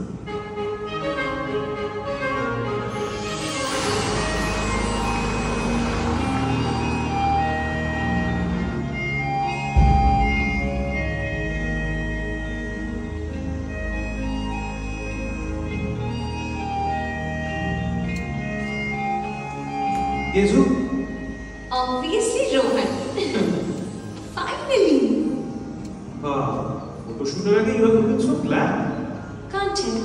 Yezu? Obviously Rohan. Finally. ফটোশুটের আগে you have been so glad. Can't tell.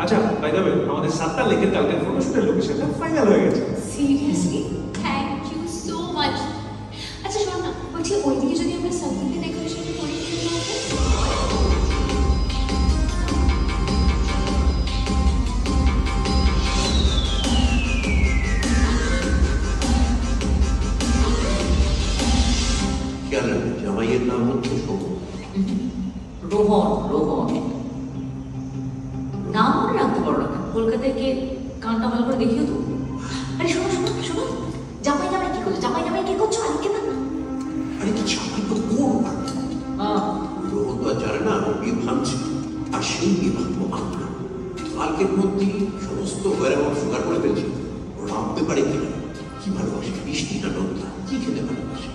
আচ্ছা, বাই দ্য ওয়ে, আমাদের 7টা লেকের কালকের ফটোশুটের লোকেশনটা ফাইনাল হয়ে গেছে। Seriously? Thank you so much. আচ্ছা শোন না, বলছি ওইদিকে যদি আমরা সার্কিটে ডেকোরেশন করি খেয়াল রাখবে জামাইয়ের নাম হচ্ছে শোভন। রোহন, রোহন। নাম মনে রাখতে পারো না, কলকাতায় গিয়ে কানটা ভালো করে দেখিও তো। আরে শোনো শোনো শোনো, জামাই জামাই কি করছো? জামাই জামাই কি করছো? আজকে না আরে জামাই তো কোন রোহন তো আর জানে না ও বিয়ে ভাঙছে, আর সেই বিয়ে ভাঙবো আমরা। কালকের মধ্যেই সমস্ত ওয়ার জোগাড় করে ফেলছি। ও রাখতে পারে কিনা, কি ভালোবাসে, মিষ্টি না নোনতা, কি খেতে ভালোবাসে,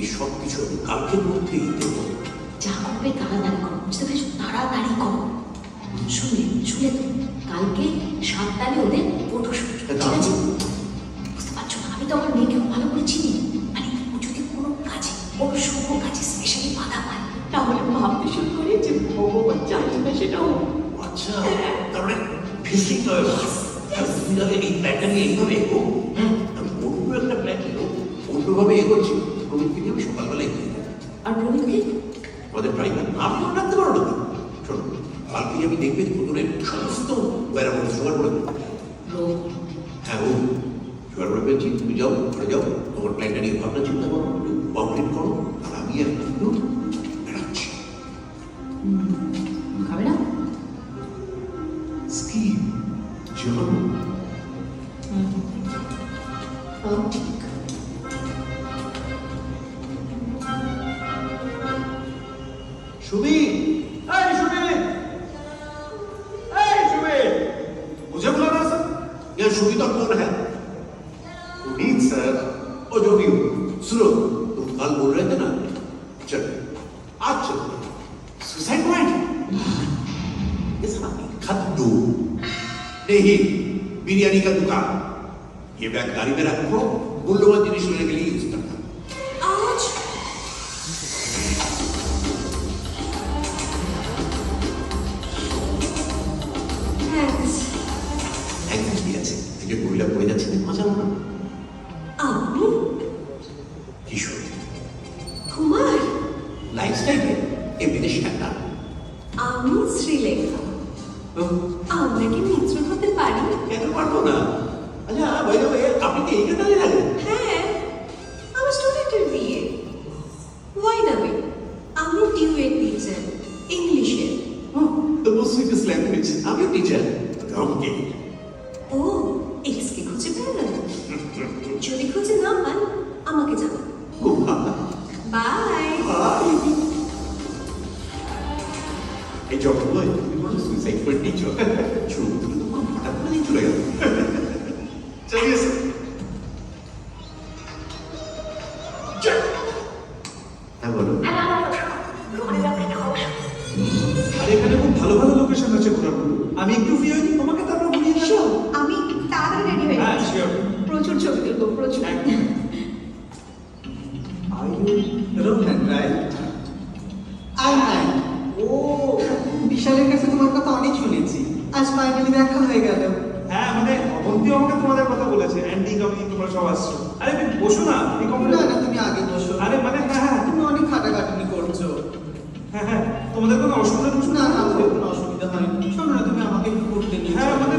এই সব কিছু আমি কালকের মধ্যেই দেবো। যা করবে তাড়াতাড়ি করো, বুঝতে পেরেছো? তাড়াতাড়ি করো। শুনে শুনে তো কালকে 7টায় ওদের ফটোশুট, ঠিক আছে? বুঝতে পারছো না, আমি তো আমার মেয়েকে ভালো করে চিনি। মানে ও যদি কোনো কাজে, কোনো শুভ কাজে স্পেশালি বাধা পায়, তাহলে ভাবতে শুরু করে যে ভগবান চাই না সেটাও। আচ্ছা, তারপরে ভিজিট হয় তুমি তাহলে এই প্ল্যানটা নিয়ে এইভাবে এগো। আমি অন্য একটা প্ল্যান ছিল, অন্যভাবে এগোচ্ছি। প্রবীণকে নিয়ে আমি সকালবেলা এগিয়ে যাই। আর প্রবীণকে আমাদের ড্রাইভার নাম মনে রাখতে পারো না? শোনো, কালকে আমি দেখবে পুতুলের সমস্ত ওয়ার জোগাড় করে দেবো। হ্যাঁ, ও জোগাড় করে ফেলছি। তুমি যাও, ঘরে যাও, তোমার প্ল্যানটা নিয়ে ভাবনা চিন্তা করো, কমপ্লিট করো, আর আমি একটু বেড়াচ্ছি। খাবে না? স্কিম জানো? ঠিক। সুবি, এই সুবি, এই সুবি, मुझे बुलाना है सर? यार सुबी तो कौन है? पुनीत सर। ओ जो भी हो, सुनो, तुम कल बोल रहे थे ना, चल आज चलो सुसाइड पॉइंट। ये साला खद्दू नहीं, बिरयानी का दुकान। ये बैग गाड़ी में रखो, मूल्यवान जिनिस लेने के लिए यूज करना। আজ একদিন কি আছে, এই যে মহিলা পড়ে যাচ্ছে মজা না? আপনি কিশোর কুমার, লাইফস্টাইলে এমনিতে শেখা। আমি শ্রীলেখা। আমরা কি মিত্র হতে পারি? কেন পারবো না? আচ্ছা ভাই আপনি কি এইটা দাঁড়িয়ে থাকেন? হ্যাঁ, আমার স্টুডেন্টের বিয়ে। ওয়াই দ্য ওয়ে, আমি টিউএড টিচার ইংলিশের। Sweetest language. আমিও টিচার, গামকে। ও এক্স কে খুঁজে পেলেন? যদি খুঁজে না পান আমাকে জানান। খুব ভালো। বাই। এই যখন বই তুমি বলো সুইসাইড পয়েন্ট টিচার, শুরু তুমি তো খুব হঠাৎ করে চলে গেল। चलिए सर। হ্যাঁ বলো। আর এখানে খুব ভালো ভালো লোকেশন আছে ঘোরার জন্য। আমি একটু ফ্রি হই, তোমাকে তারপর ঘুরিয়ে দেবো। শোন, আমি তাড়াতাড়ি রেডি হয়ে হ্যাঁ, যাচ্ছি। sure. প্রচুর ছবি তুলবো, প্রচুর। Are you Rohan, right? ও বিশালের কাছে তোমার কথা অনেক শুনেছি, আজ ফাইনালি দেখা হয়ে গেল। হ্যাঁ, মানে অবন্তিও আমাকে তোমাদের কথা বলেছে। অ্যান্ডি কামিনী তোমরা সব আসছো। আরে তুমি বসো না, এই না কমপ্লেন। না, তুমি আগে বসো। আরে মানে হ্যাঁ, তুমি অনেক খাটাখাটুনি করছো। হ্যাঁ, তোমাদের কোনো অসুবিধা হচ্ছে না না, আমাদের কোনো অসুবিধা হয়নি। শোনো না, তুমি আমাকে একটু ঘুরতে নিয়ে হ্যাঁ, চলো। মানে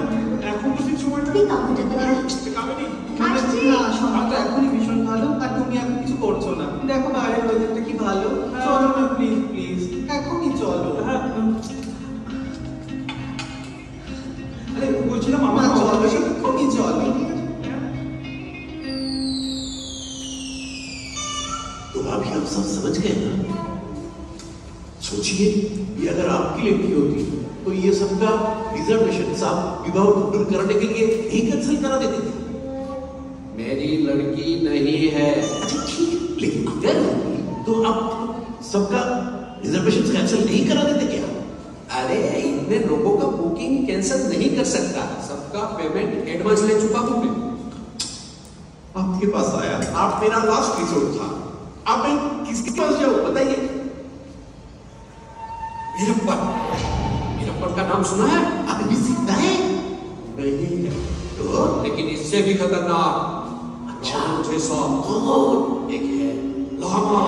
এখন তো ঠিক সময়টা। তুই কম্পিউটারটা দেখ। কামিনী, মানে আসছি। না, সময় তো এখনই ভীষণ ভালো, আর তুমি এখন কিছু করছো না। দেখো বাইরের ওয়েদারটা কি ভালো। চলো না প্লিজ প্লিজ, এখনই চলো। হ্যাঁ, আরে বলছিলাম না আমার চলো, অবশ্যই এক্ষুনি চলো। तो अभी आप सब समझ गए ना? सोचिए ये अगर आपकी लड़की होती तो ये सबका रिजर्वेशन आप विवाह कबूल करने के लिए ही कैंसिल करा देते थे। मेरी लड़की नहीं है। अच्छा ठीक है, लेकिन अगर होती तो आप सबका रिजर्वेशन कैंसिल नहीं करा देते क्या? अरे इतने लोगों का बुकिंग कैंसिल नहीं कर सकता, सबका पेमेंट एडवांस ले चुका हूं मैं। आपके पास आया, आप मेरा लास्ट रिसोर्ट था। अब मैं किसके पास जाऊं बताइए? वीरप्पन का नाम सुना है? अभी जिंदा है? नहीं है। तो लेकिन इससे भी खतरनाक अच्छा। रावण जैसा कौन? एक है लामा।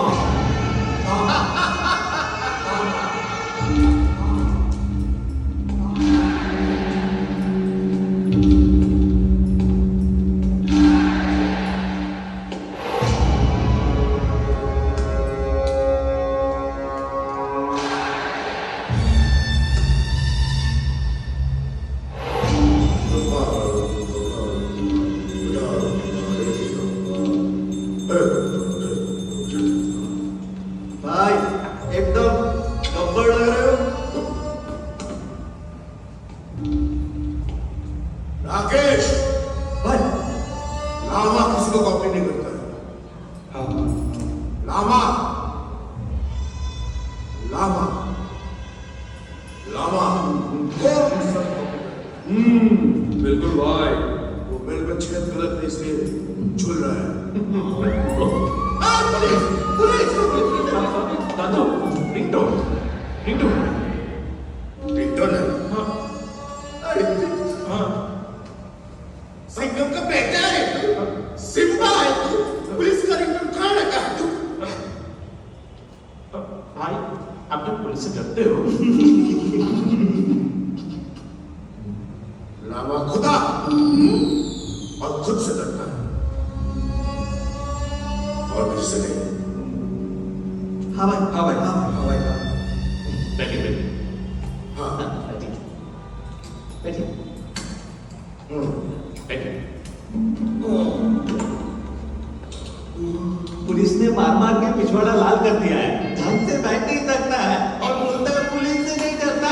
भाई एकदम गब्बर लग रहे हो। राकेश, भाई लामा किसी को कॉपी नहीं करता है। लामा लामा लामा कौन सा कॉपी करता है? बिल्कुल भाई। वो बेल में छेद गलत है इसलिए झूल रहा है। दादू रिंगटोन रिंगटोन है। अरे हाँ संगम का बेटा है तू, सिम्बा है तू, पुलिस का रिंगटोन कहाँ रखा है तू? भाई आप जब पुलिस से डरते हो। लामा खुदा और खुद से डरता है और किसी से नहीं। हाँ भाई, हाँ भाई, हाँ भाई, हाँ भाई, हाँ। बैठिए बैठिए हाँ बैठिए बैठिए बैठिए। पुलिस ने मार मार के पिछवाड़ा लाल कर दिया है, ढंग से बैठ नहीं सकता है और बोलता है पुलिस से नहीं डरता।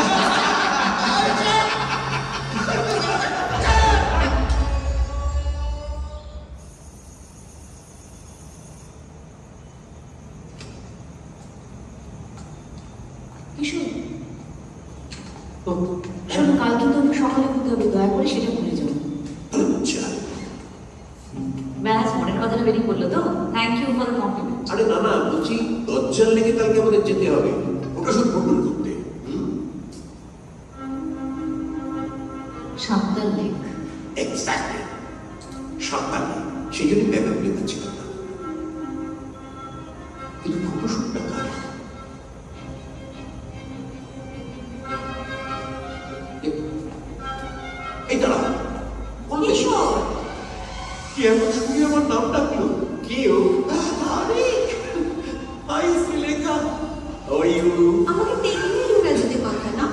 কিশোর, শোনো, কাল কিন্তু আমরা সকালে ঘুরতে হবে, দয়া করে সেটা ভুলে যাও। अच्छा। ব্যাস, মনের কথাটা বেরিয়ে পড়লো তো। Thank you for the compliment. আরে না না, বলছি দজ্জাল লেগে কালকে আমাদের যেতে হবে, ওটা শুধু প্রমাণ করতে। সাঁতার লেক। এক্স্যাক্টলি, সাঁতার সেই জন্য ব্যাকআপ প্লে করছিলাম না। কিন্তু ফটোশুটটা কার? এই দাঁড়া, কিশোর, কি এমন শুনে আমার নাম ডাকলো? কেউ? আরে hi Sreelekha, how are you? আমাকে দেখলেই উড়ে যেতে কথা না।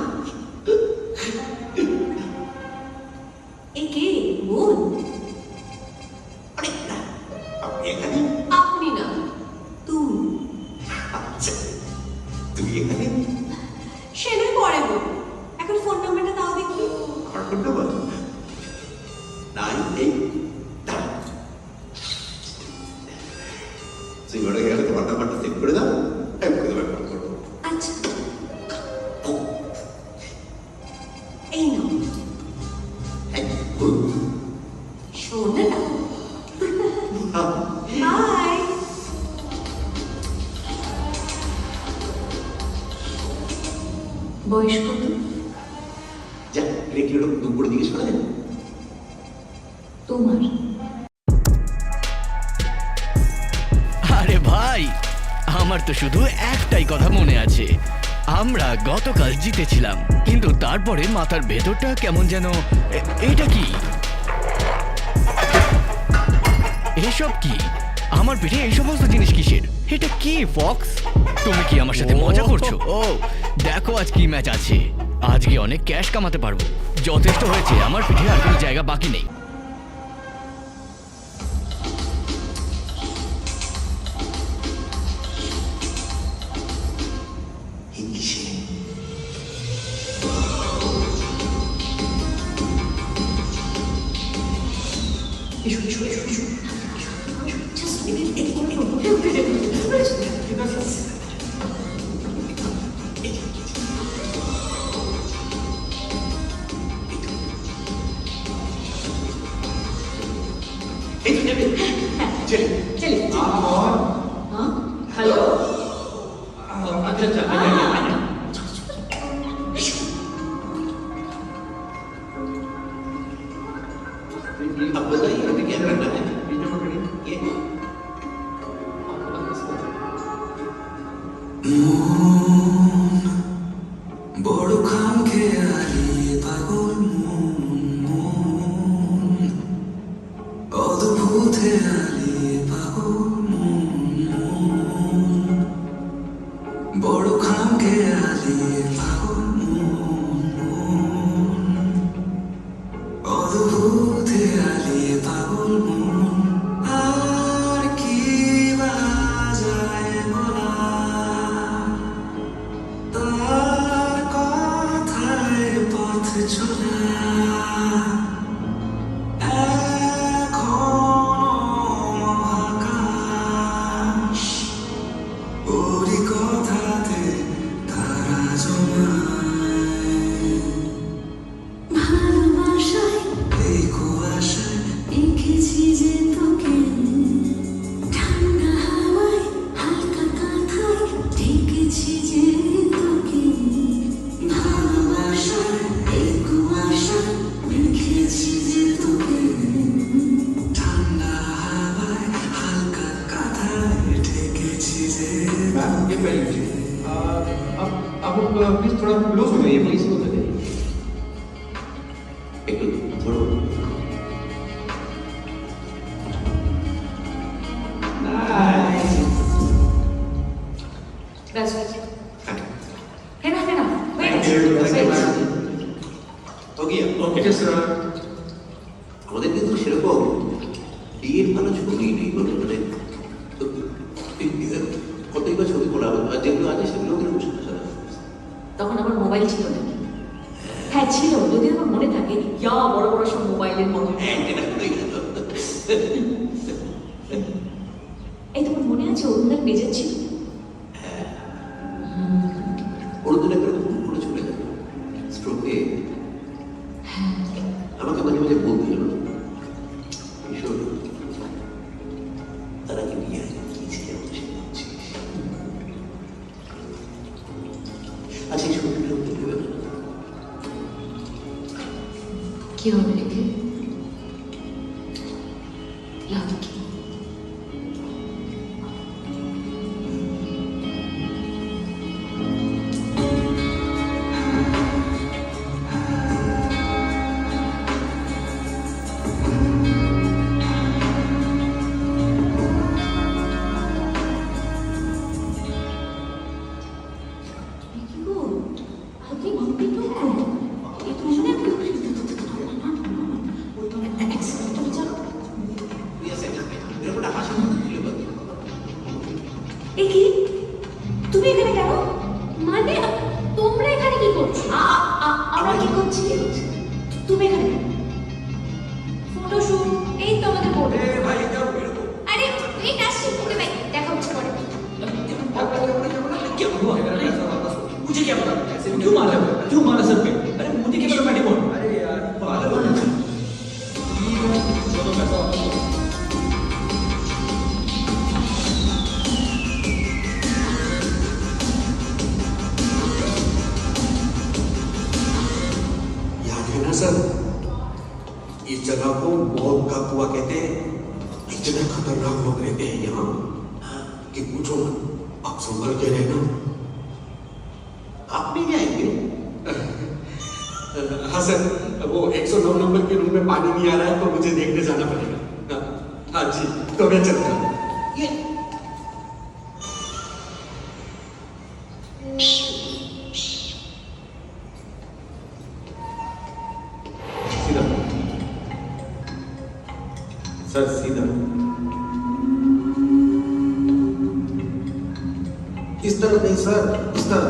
এখানে সে নয় পরে বলবো, এখন ফোন নাম্বারটা দাও দেখি। আমার ফোন নাম্বার 98 সিঙ্গারে গেলে তোমার নাম্বারটা সেভ করে দাও, আমি করে দেবো ফোন করবো। আচ্ছা, এই নাও। শোনো না, বাই। বয়স কত? যা রেখে দুপুরে জিজ্ঞেস করা যায়। তোমার? আরে ভাই, আমার তো শুধু একটাই কথা মনে আছে, আমরা গতকাল জিতেছিলাম, কিন্তু তারপরে মাথার ভেতরটা কেমন যেন এটা কি, এসব কি, আমার পিঠে এই সমস্ত জিনিস কিসের? এটা কি ফক্স? তুমি কি আমার সাথে মজা করছো? ও দেখো আজ কি ম্যাচ আছে, আজকে অনেক ক্যাশ কামাতে পারবো। যথেষ্ট হয়েছে, আমার পিঠে আর কোনো জায়গা বাকি নেই। হ্যালো, अच्छा अच्छा आ जाइए आ जाइए। अब बताइए अभी क्या करना है? ये বড় খাম খেয়ালি পাগল মন, অদ্ভুত হেয়ালি পাগল মন, বড় খাম খেয়ালি পাগল মন, অদ্ভুত হেয়ালি পাগল মন। আর কি বাজায় বলা, তার কথায় পথ চলা, এখনো মহাকাশ ওরই কথাতে তারা জমায়। ভালোবাসায় এই কুয়াশায় দেখেছি যে তোকে, ঠান্ডা হাওয়ায় হালকা কাঁথায় ঢেকেছি যে তোকে। ভালোবাসায় এই কুয়াশায় দেখেছি যে তোকে, ঠান্ডা হাওয়ায় হালকা কাঁথায় ঢেকেছি যে। मैम ये पहले लीजिए। आप प्लीज थोड़ा क्लोज हो जाइए प्लीज। একটু ধরো। ব্যাস ফেরা ফেরা হয়ে গেছে। हो गया? Okay sir. আমাদের কিন্তু সেরকম বিয়ের ভালো ছবি নেই বলে, মানে কতই বা ছবি করা হবে, আর যেগুলো আছে সেগুলো কিন্তু সাদা সাদা। তখন আমার মোবাইল ছিল না। হ্যাঁ ছিল, যদি আমার মনে থাকে, ইয়া বড় বড় সব মোবাইলের মতো। এই তোমার মনে আছে অরুণদার মেজাজ ছিল? অরুণদিন একবার খুব করে চলে যাবে স্ট্রোকে। আমাকে মাঝে মাঝে বলছিল, কিশোর তারা কি বিয়ে গিয়েছিলেন? আচ্ছা এই ছবিটা বলতে দেবে না? কি হবে লিখে? লাভ কি? তুমি এখানে কেন? मेरा पैसा वापस हो। मुझे क्या पता ऐसे क्यों मारा सर पे? अरे मुझे क्या पता मैंने कौन? अरे यार पागल हो ना। चलो पैसा वापस दो। याद है ना सर, इस जगह को मौत का कुआं कहते हैं। इतने खतरनाक लोग रहते हैं यहाँ कि पूछो मत। आप संभल के रहना। आप नहीं आएंगे? हाँ सर, वो 109 नंबर के रूम में पानी नहीं आ रहा है तो मुझे देखने जाना पड़ेगा। हाँ जी, तो मैं चलता हूँ। ये सीधा सर, सीधा इस तरफ नहीं सर, इस तरफ।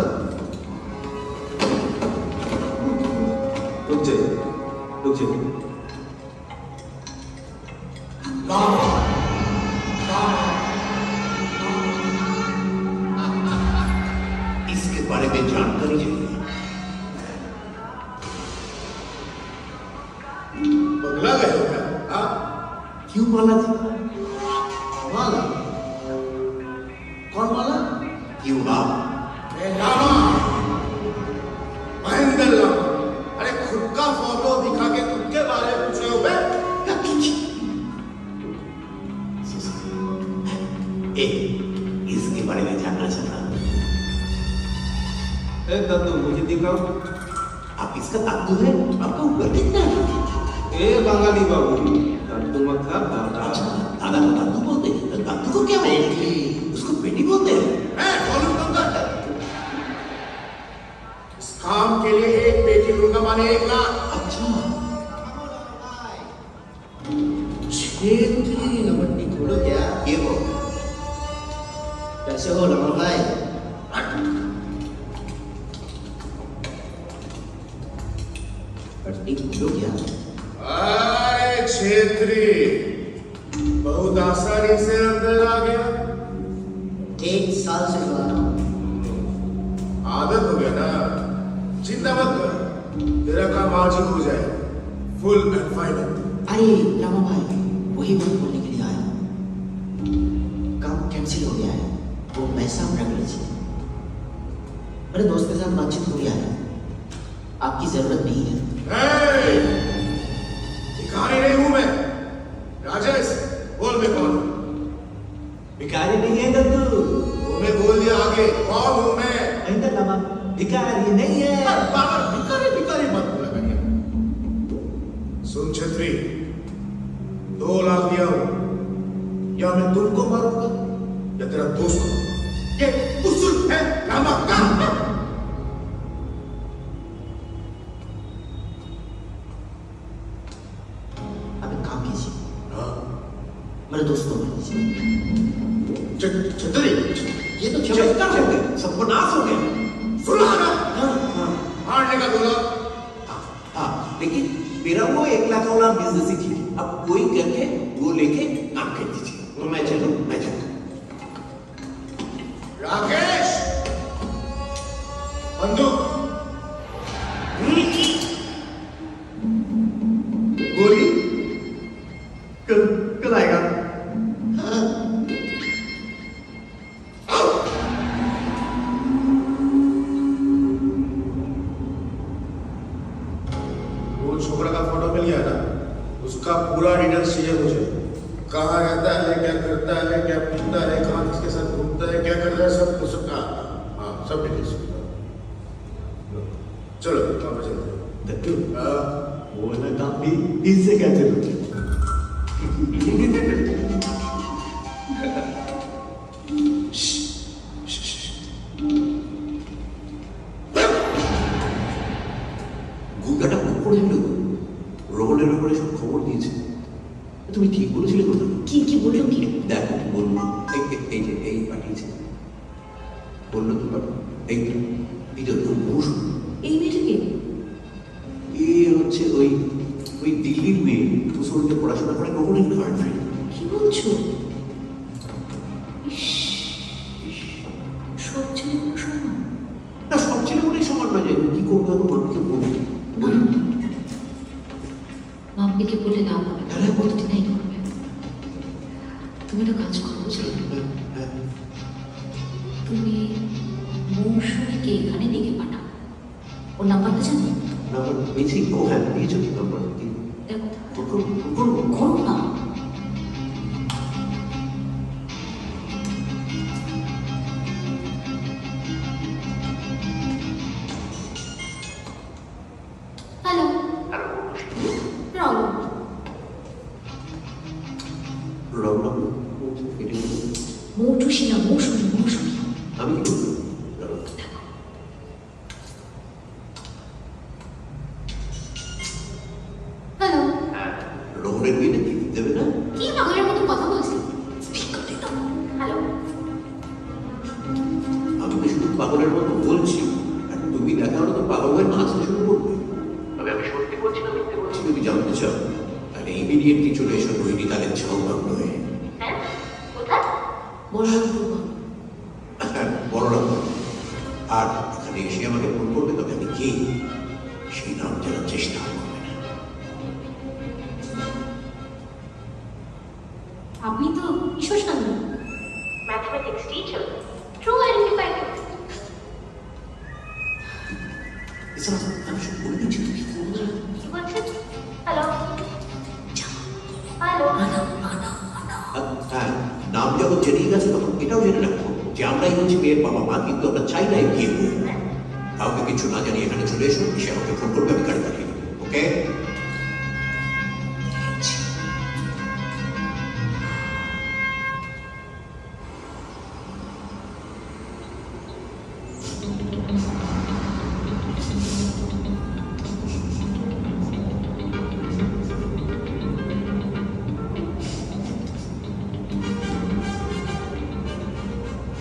रुक जाइए, रुक जाइए। इसके बारे में जानकारी चाहिए। बगला गए हो क्या? हाँ? क्यों माला जी? माला? कौन माला? क्यों आप? लामा, महेंद्र लामा। अरे खुद का फोटो दिखा के खुद के बारे में पूछ रहे हो बे? इसके बारे में जानना चाहता हूं। दादू मुझे दिखाओ। आप इसका दादू है? आपका ऊपर दिखता है। ए बंगाली बाबू, दादू मत था दादा। अच्छा, दादा को दादू बोलते हैं। तो दादू को क्या बोलते हैं? उसको बेटी बोलते हैं। बोलूं तुमको? इस काम के लिए एक बेटी दूंगा माने 1 लाख। अच्छा, क्षेत्री नमट्टी खोलो क्या? ये वो कैसे हो लमन भाई? पट्टी खोलो क्या? अरे क्षेत्री, बहुत आसानी से अंदर आ गया। 1 साल से जो आ रहा हूँ। आदत हो गया ना, चिंता मत कर, तेरा काम आज ही हो जाए, फुल एंड फाइनल। अरे रामा भाई, वही बात बोलने के लिए आया हूँ। काम कैंसिल हो गया है, वो पैसा रख लीजिए। मेरे दोस्त के साथ बातचीत हो गया है, आपकी जरूरत नहीं है। भिखारी नहीं हूं मैं। राजेश, बोल मैं कौन हूं? भिखारी नहीं है दद्दू। मैं बोल दिया आगे, कौन हूं मैं? महेंद्र लामा भिखारी नहीं है। बाबा भिखारी भिखारी मत बोला करिए। सुन छेत्री, 2 लाख दिया हूं, या मैं तुमको मारूंगा या तेरा दोस्त को। ये उसूल है लामा का। अब एक काम कीजिए, मेरे दोस्त को मार दीजिए। छतरी, ये तो चमत्कार हो गया, सबको नाश हो गया। सुना ना? मारने का बोला। हाँ, लेकिन मेरा वो 1 लाख वाला बिजनेस ही ठीक है। अब कोई करके वो लेके काम कर दीजिए। तो मैं चलूं? मैं चलूं। राकेश, बंदूक। गोली कल आएगा। वो छोकरा का फोटो मिल गया ना, उसका पूरा डिटेल्स चाहिए मुझे। कहाँ रहता है, क्या करता है, क्या पीता है, कहाँ किसके साथ घूमता है, क्या करता है, सब कुछ। हाँ, सब डिटेल्स। चलो वहाँ पे चलते हैं। दत्तू, वो वाला काम भी इससे कैसे रुके? গুন্ডাটা উপরে এলো, রোহনের ব্যাপারে সব খবর দিয়েছে। তুমি ঠিক বলেছিলে কথা। কি বললো কি? দেখো বললো, এই যে এই পাঠিয়েছে, বললো তোমার এইটা খুব বস। এই মেয়েটাকে? এ হচ্ছে ওই দিল্লির মেয়ে, মুসলমানদের পড়াশোনা করে রোহনের গার্লফ্রেন্ড। কি বলছো? সব ছেলে মুসলমান? করবো এখন মাকে বলি মাম্পিকে বলে লাভ হবে তারা বলতে নাই করবে। তুমি একটা কাজ করো যে তুমি মৌসুমীকে এখানে ডেকে পাঠাও। ওর নাম্বারটা জানি নাম্বার পেয়েছি। ও হ্যাঁ দিয়েছো কি নাম্বার? দেখো করবো করো না। হ্যালো রাহুল, রবরাম কেটে গেল। মৌটুসি না মৌসুমী, মৌসুমী। আমি কি করবো? হ্যালো, রোহনের বিয়ে নাকি দেবে না? কি পাগলের মতো কথা বলছি? স্পিক করতে দাও। হ্যালো, আমি তো শুধু পাগলের মতো বলছি, আর তুমি দেখা হলে তো পাগল হয়ে নাচতে শুরু করবে। তবে আমি সত্যি বলছি না মিথ্যে বলছি যদি জানতে চাও, তাহলে ইমিডিয়েটলি চলে এসো নৈনিতালের ঝাউবাগ হয়ে। হ্যাঁ কোথায়? বলরামপুর। বড়রাম। আর এখানে এসে আমাকে ফোন করবে, তবে আমি কে সেই নাম জানার চেষ্টা করবে না। আপনি তো ঈশ্বর সামনে ম্যাথমেটিক্স টিচার। True identified. এছাড়া আমি সব বলে দিচ্ছি, তুমি কি করবো না? কি বলছেন? হ্যালো হ্যালো হ্যাঁ, নাম যখন জেনেই গেছে তখন এটাও জেনে রাখবো যে আমরাই হচ্ছে মেয়ের বাবা মা, কিন্তু আমরা চাই না বিয়ে করবো। কাউকে কিছু না জানিয়ে এখানে চলে এসো, সে আমাকে ফোন করবে, আমি গাড়ি পাঠিয়ে দেবো। ওকে?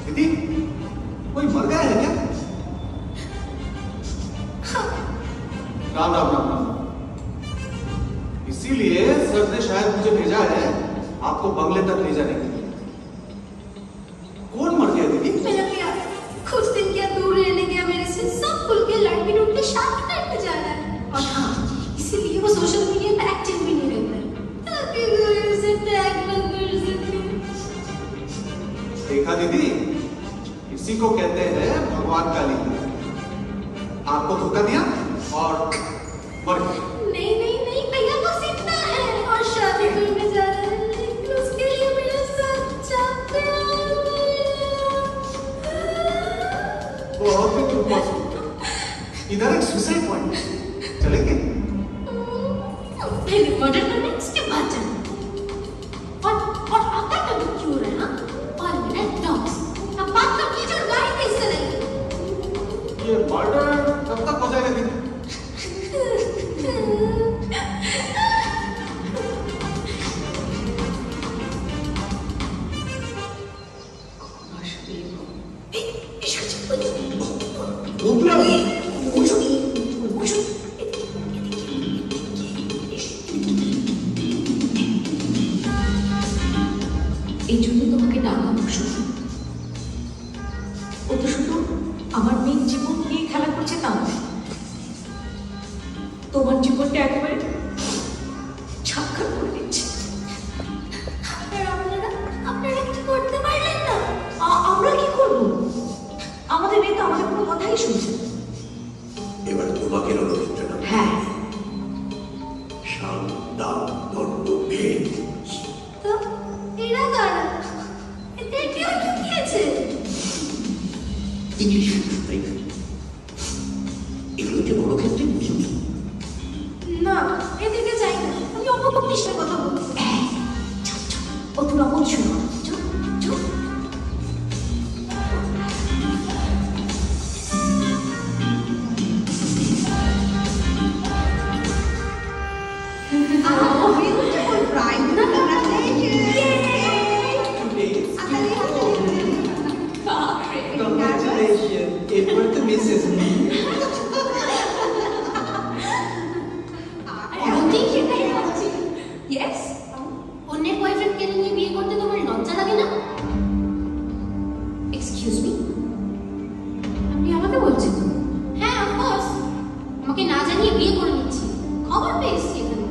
दीदी कोई मर गया है क्या? राम राम राम राम। इसीलिए सर ने शायद मुझे भेजा है आपको बंगले तक ले जाने के लिए। कौन मर गया दीदी? मेरा प्यार कुछ दिन क्या दूर रहने गया मेरे से। सब खुल के लड़की ढूंढ के शादी करने जा रहा है। और हाँ, इसीलिए वो सोशल मीडिया पे एक्टिव भी नहीं रहता है ताकि कोई उसे टैग न कर सके। देखा दीदी, इसी को कहते हैं भगवान का लीला। आपको धोखा दिया और मर गया। नहीं नहीं नहीं भैया, बस इतना है। और शादी करने जा रहा है, लेकिन उसके लिए मेरा सच्चा प्यार बहुत ही दुर्भाग्य। इधर एक सुसाइड पॉइंट चलेंगे? पहले मर्डर करने, उसके बाद जाना। और आपका कभी क्यों रहा? हाँ? और मेरा डॉग्स। अब बात तो कीजिए, गाड़ी कैसे रही? ये मर्डर कब तक हो जाएगा दीदी? এই জন্য তোমাকে ডাকা মৌসুমী। ও তো শুধু আমার মেয়ের জীবন নিয়ে খেলা করছে তা নয়, তোমার জীবনটা একেবারে ছাক্কা করে দিচ্ছে। আর আপনারা কিছু করতে পারলেন না। আমরা কি করবো? আমাদের মেয়ে তো আমাদের কোনো কথাই শুনছে না। এবার তোমাকে রণক্ষেত্রে নাম। হ্যাঁ, সাম দাম দণ্ড ভেদ। তো এরা কারা? এদের কেউ ঢুকিয়েছে? ইংলিশ তাই না? এগুলো কি রণক্ষেত্রে বুঝুন? না, বিয়ে করে নিচ্ছি। খবর পেয়েছি এখানে।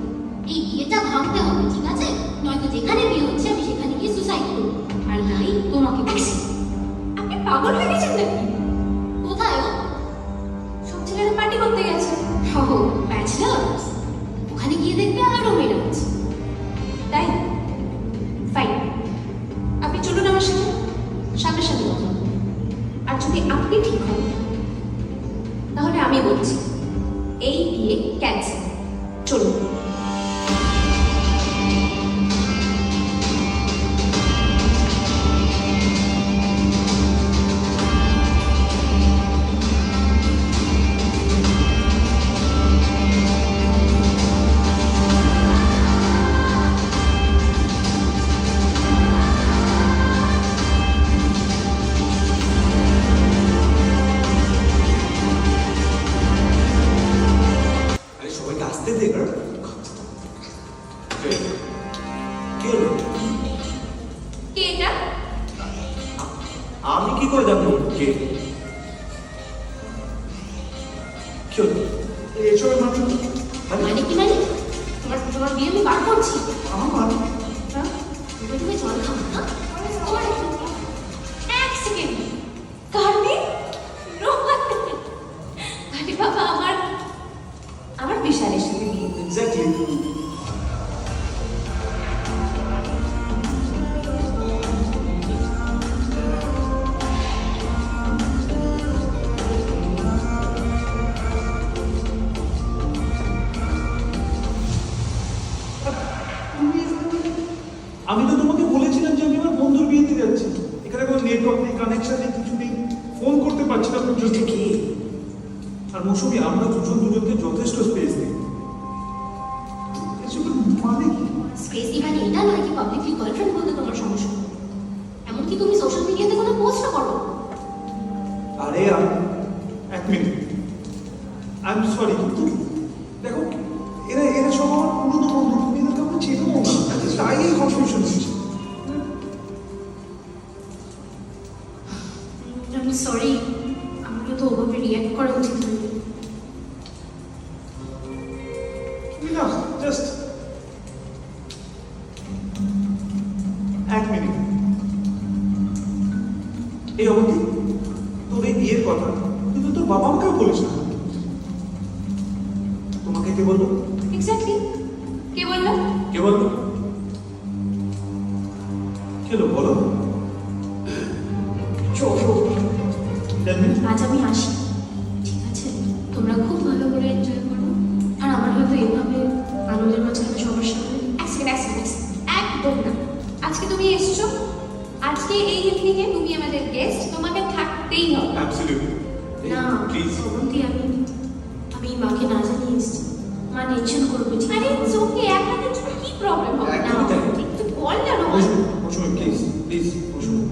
এই বিয়েটা ভাঙতে হবে, ঠিক আছে? নয়তো যেখানে বিয়ে হচ্ছে আমি সেখানে গিয়ে সুসাইড করবো। আর নাই তোমাকে বলছি। আপনি পাগল হয়ে গেছেন নাকি? কোথায় ও? সব ছেলেরা পার্টি করতে গেছে। সহ ব্যাচলার্স। ওখানে গিয়ে দেখবে আরো মেয়েরা আছে। তাই ফাইন, আপনি চলুন আমার সাথে, সামনাসামনি কথা বলবো। আর যদি আপনি ঠিক হন তাহলে আমি বলছি এই বিয়ে ক্যান্সেল। চলুন। আরে সবাইকে আসতে দে গা। কি হলো? কে এটা? আমি কি করে জানবো কে? কি হলো? এসবের মানুষ মানে কি মানে? তোমার বিয়ে আমি বার করছি। আমার হ্যাঁ? তুমি জল খাও না? তোমার এক সেকেন্ড। কার্তি, আরে বাবা, আমার বিশালের সাথে বিয়ে। এক্স্যাক্টলি। আমি তো তোমাকে বলেছিলাম যে আমি আমার বন্ধুর বিয়েতে যাচ্ছি। এখানে কোনো নেটওয়ার্ক নেই, কানেকশন নেই, কিছু নেই, ফোন করতে পারছি না পর্যন্ত। কি? আর মৌসুমি, আমরা দুজন দুজনকে যথেষ্ট স্পেস দিই। এসবের মানে কি? স্পেস মানে এটা নয় কি পাবলিকলি গার্লফ্রেন্ড বলতে তোমার সমস্যা। এমনকি তুমি সোশ্যাল মিডিয়াতে কোনো পোস্টও করো। আরে এক মিনিট, আই এম সরি, কিন্তু দেখো এরা সব আমার পুরনো বন্ধু, তুমি এদেরকে আমরা চেনো না, তাই এই কনফিউশন হচ্ছে। আমি সরি, আমাকে তো ওভাবে রিঅ্যাক্ট করা উচিত হয়নি। তুমি না জাস্ট এক মিনিট। এই অবধি তোর এই বিয়ের কথা কিন্তু তোর বাবা আমাকেও বলিস না। তোমাকে কে বললো? এক্স্যাক্টলি, কে বললো? কে বললো? কেলো বলো। আজ আমি আসি, ঠিক আছে? তোমরা খুব ভালো করে এনজয় করো। আর আমার হয়তো এভাবে আনন্দের মাঝখানে সবার সামনে একদম না। আজকে তুমি এসছো, আজকে এই ইভিনিংয়ে তুমি আমাদের গেস্ট, তোমাকে থাকতেই হবে। অ্যাবসলিউটলি। না প্লিজ। অবন্তি, আমি মাকে না জানিয়ে এসেছি। মা টেনশন করবে, ঠিক আরে আছে? চোখে এক হাতে ছোট কি প্রবলেম হবে? না একদমই তাই। একটু বল না রোমান। মৌসুমি প্লিজ প্লিজ, মৌসুমি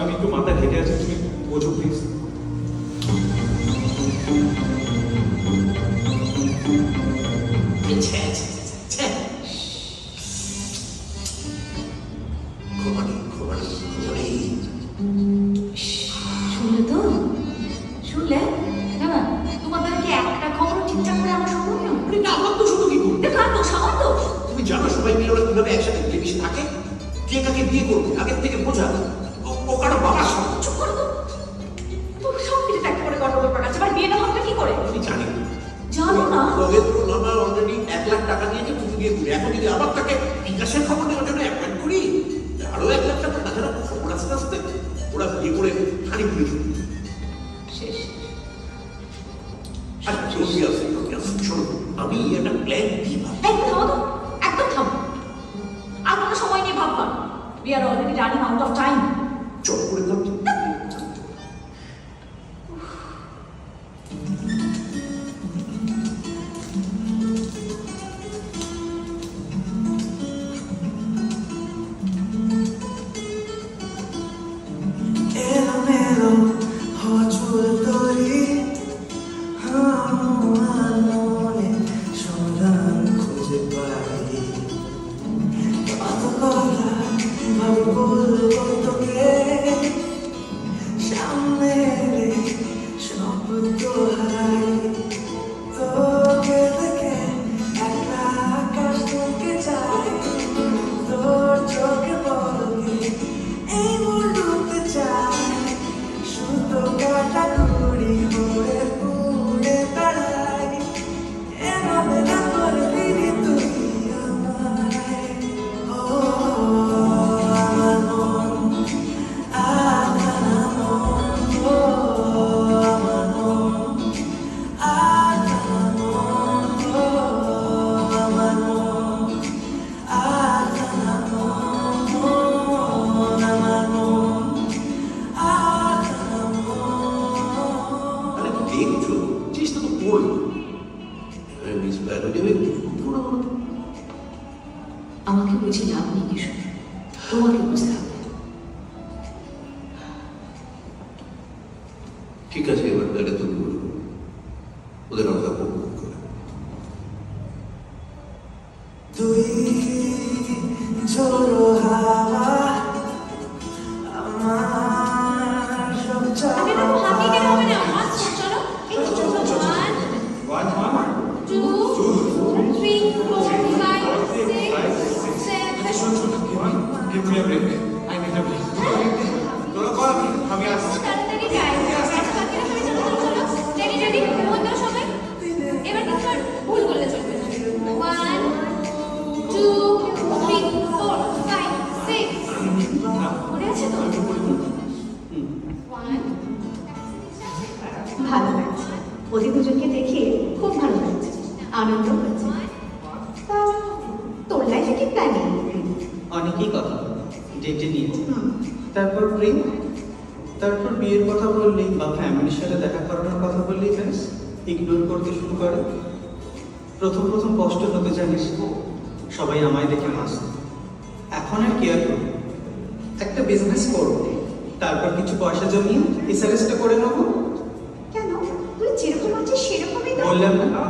আমি একটু মাথা ঘেটে আছি, তুমি বোঝো প্লিজ। শুনলে তো? শুনলে? না না, তোমাদেরকে একটা খবর ঠিকঠাক করে আমার সময় না। এটা আমার তো শুধু কি করবে? কার দোষ? আমার দোষ? তুমি জানো সবাই মিলে ওরা কিভাবে একসাথে মিলেমিশে থাকে? কে কাকে বিয়ে করবে আগের থেকে বোঝা। ও কারো বাবার সব। চুপ করো তো। তুমি সব কিছু ত্যাগ করে গন্ডগোল পাকাচ্ছে, আবার বিয়েটা হবে কি করে? আমি জানি জানো না? রবীন্দ্র নামা অলরেডি 1 লাখ টাকা নিয়েছে তুমি বিয়ে করে। এখন যদি আবার তাকে বিকাশের খবর নেওয়ার জন্য অ্যাপয়েন্ট করি, আরো 1 লাখ টাকা তাছাড়া খবর আসতে আসতে ওরা বিয়ে করে হানি করে দেবে। শেষ। আর জলদি আসে শোনো, আমি একটা প্ল্যান কি ভাবি। একদম থামো তো, একদম থামো। আর কোনো সময় নিয়ে ভাববা। We are already running out of time. চট করে দাও। সামনে শব্দ হারা করি মিস ব্যাড হয়ে যাবে তোমরা বলো। আমাকে বুঝি লাভ নেই কিশোর, তোমাকে বুঝতে হবে। ঠিক আছে, এবার তাহলে তুমি বলো ওদের আমরা উপভোগ করে। তুই ঝোড়ো হাওয়া আমার সব আগে তো হাঁপিয়ে গেলে হবে না। আচ্ছা চলো একটু চলো। 1 2 3 4 5 6 7 Give me a break. I need a break. তোরা কর, আমি আসছি। তাড়াতাড়ি যাই। বাকিরা সবাই চলো চলো চলো। রেডি রেডি বন্ধ সবাই। এবার কিন্তু আর ভুল করলে চলবে না। 1 2 3 4 5 6 মনে আছে তো? 1 ভালো লাগছে, ওদের দুজনকে দেখে খুব ভালো লাগছে, আনন্দ হচ্ছে। তা তোর লাইফে কি প্ল্যানিং? অনেকই কথা ডেটে নিয়ে, তারপর প্রেম, তারপর বিয়ের কথা বললেই বা ফ্যামিলির সাথে দেখা করানোর কথা বললেই ব্যাস ইগনোর করতে শুরু করে। প্রথম প্রথম কষ্ট হতে জানিস, সবাই আমায় দেখে হাসত। এখন আর কেয়ার করি, একটা বিজনেস করবো, তারপর কিছু পয়সা জমিয়ে এসআরএসটা করে নেবো। কেন, তুই যেরকম আছিস সেরকমই তো। বললাম না,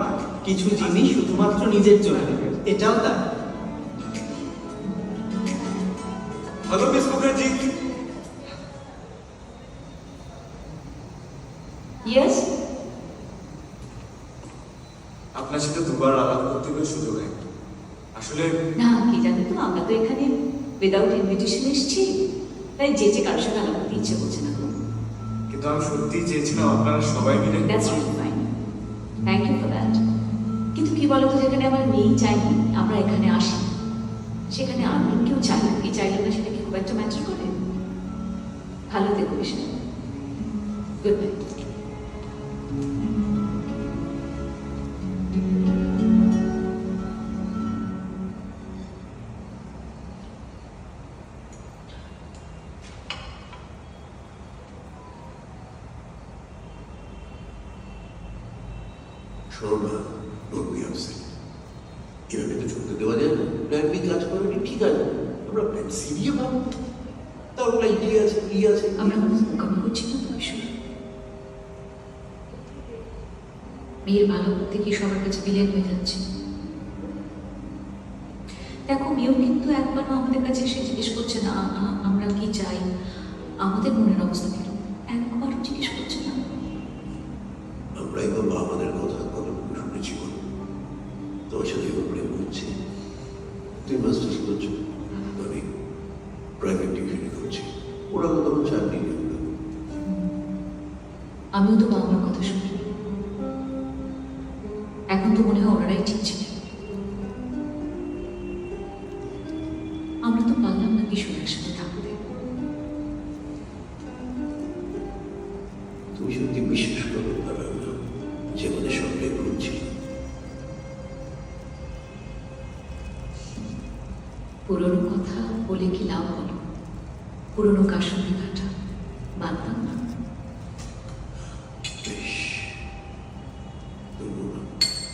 কিছু জিনিস শুধুমাত্র নিজের জন্য, এটাও তাই। Hello miss Mukherjee. ইয়েস, আপনার সাথে দুবার আলাপ করতে পেরে সুযোগ হয়। আসলে না কি জানো তো, আমরা তো এখানে উইদাউট ইনভিটেশন এসেছি, তাই যে কারোর সাথে আলাপ করতে ইচ্ছে করছে না। কিন্তু আমি সত্যিই চেয়েছিলাম আপনারা সবাই মিলে। That's really fine, thank you for that. কিন্তু কি বলতো, যেখানে আমার মেয়ে চাইনি আমরা এখানে আসি, সেখানে আমি কেউ চাইলে কি চাইলে না, সেটা কি খুব একটা ম্যাটার করে? ভালো দেখো বিষয়। Good night. শোনো না, ডোন্ট বি আপসেট। এভাবে তো চলতে দেওয়া যায় না। প্ল্যান বি কাজ করেনি, ঠিক আছে, আমরা প্ল্যান সি দিয়ে ভাবো। তাও প্ল্যান ডি আছে, ই আছে। আমরা কোনো মোকাবিলা করছি না তো বিষয়। মেয়ের ভালো করতে গিয়ে সবার কাছে বিলিয়ন হয়ে যাচ্ছে। দেখো, মেয়েও কিন্তু একবারও আমাদের কাছে এসে জিজ্ঞেস করছে না আমরা কি চাই, আমাদের মনের অবস্থা কি, একবারও জিজ্ঞেস করছে না। আমরাই বাবা আমাদের কথা কত শুনেছি বল, তোমার সাথে এবার প্রেম হচ্ছে, তুই মাস্টার্স করছো, আমি প্রাইভেট টিউশনে করছি, ওরা তো তখন চাকরি নেই। আমিও তো বাবা মার কথা শুনি, এখন তো মনে হয় ওনারাই ঠিক ছিল। আমরা তো পারলাম না কিশোর একসাথে থাকতে। তুমি সত্যি বিশ্বাস করো পারো না যে আমাদের সবটাই ঘুরছিল। পুরনো কথা বলে কি লাভ হলো? পুরনো কাশুনি কাটা মানতাম না। বেশ,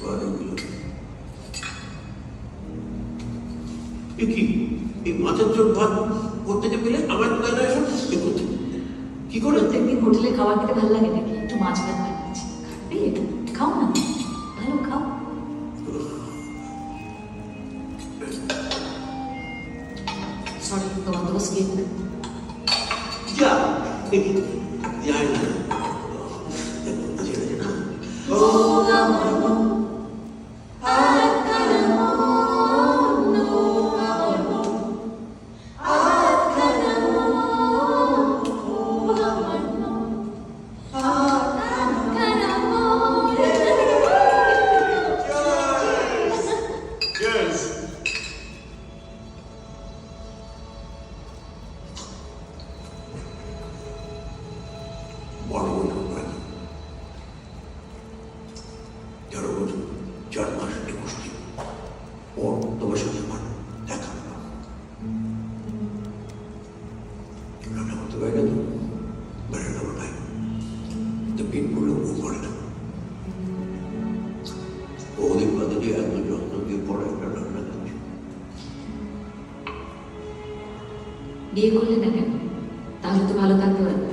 বাড়িগুলো এ কি, এই মাছের জোর ভাত করতে পেলে আমার দোকানে এসব কি করে? প্রত্যেকদিন হোটেলে খাবার খেতে ভালো লাগে নাকি? একটু মাছ ভাত বানিয়েছি, খাবে? খাও না, ভালো খাও। সরি, তোমার তো স্কিন যা দেখি যায় না। আছে না ও আমার মন তোমাকে যে এত যত্ন দিয়ে পড়াশোনা রান্না করছে। বিয়ে করলে না কেন? তাহলে তো ভালো থাকতে পারবে।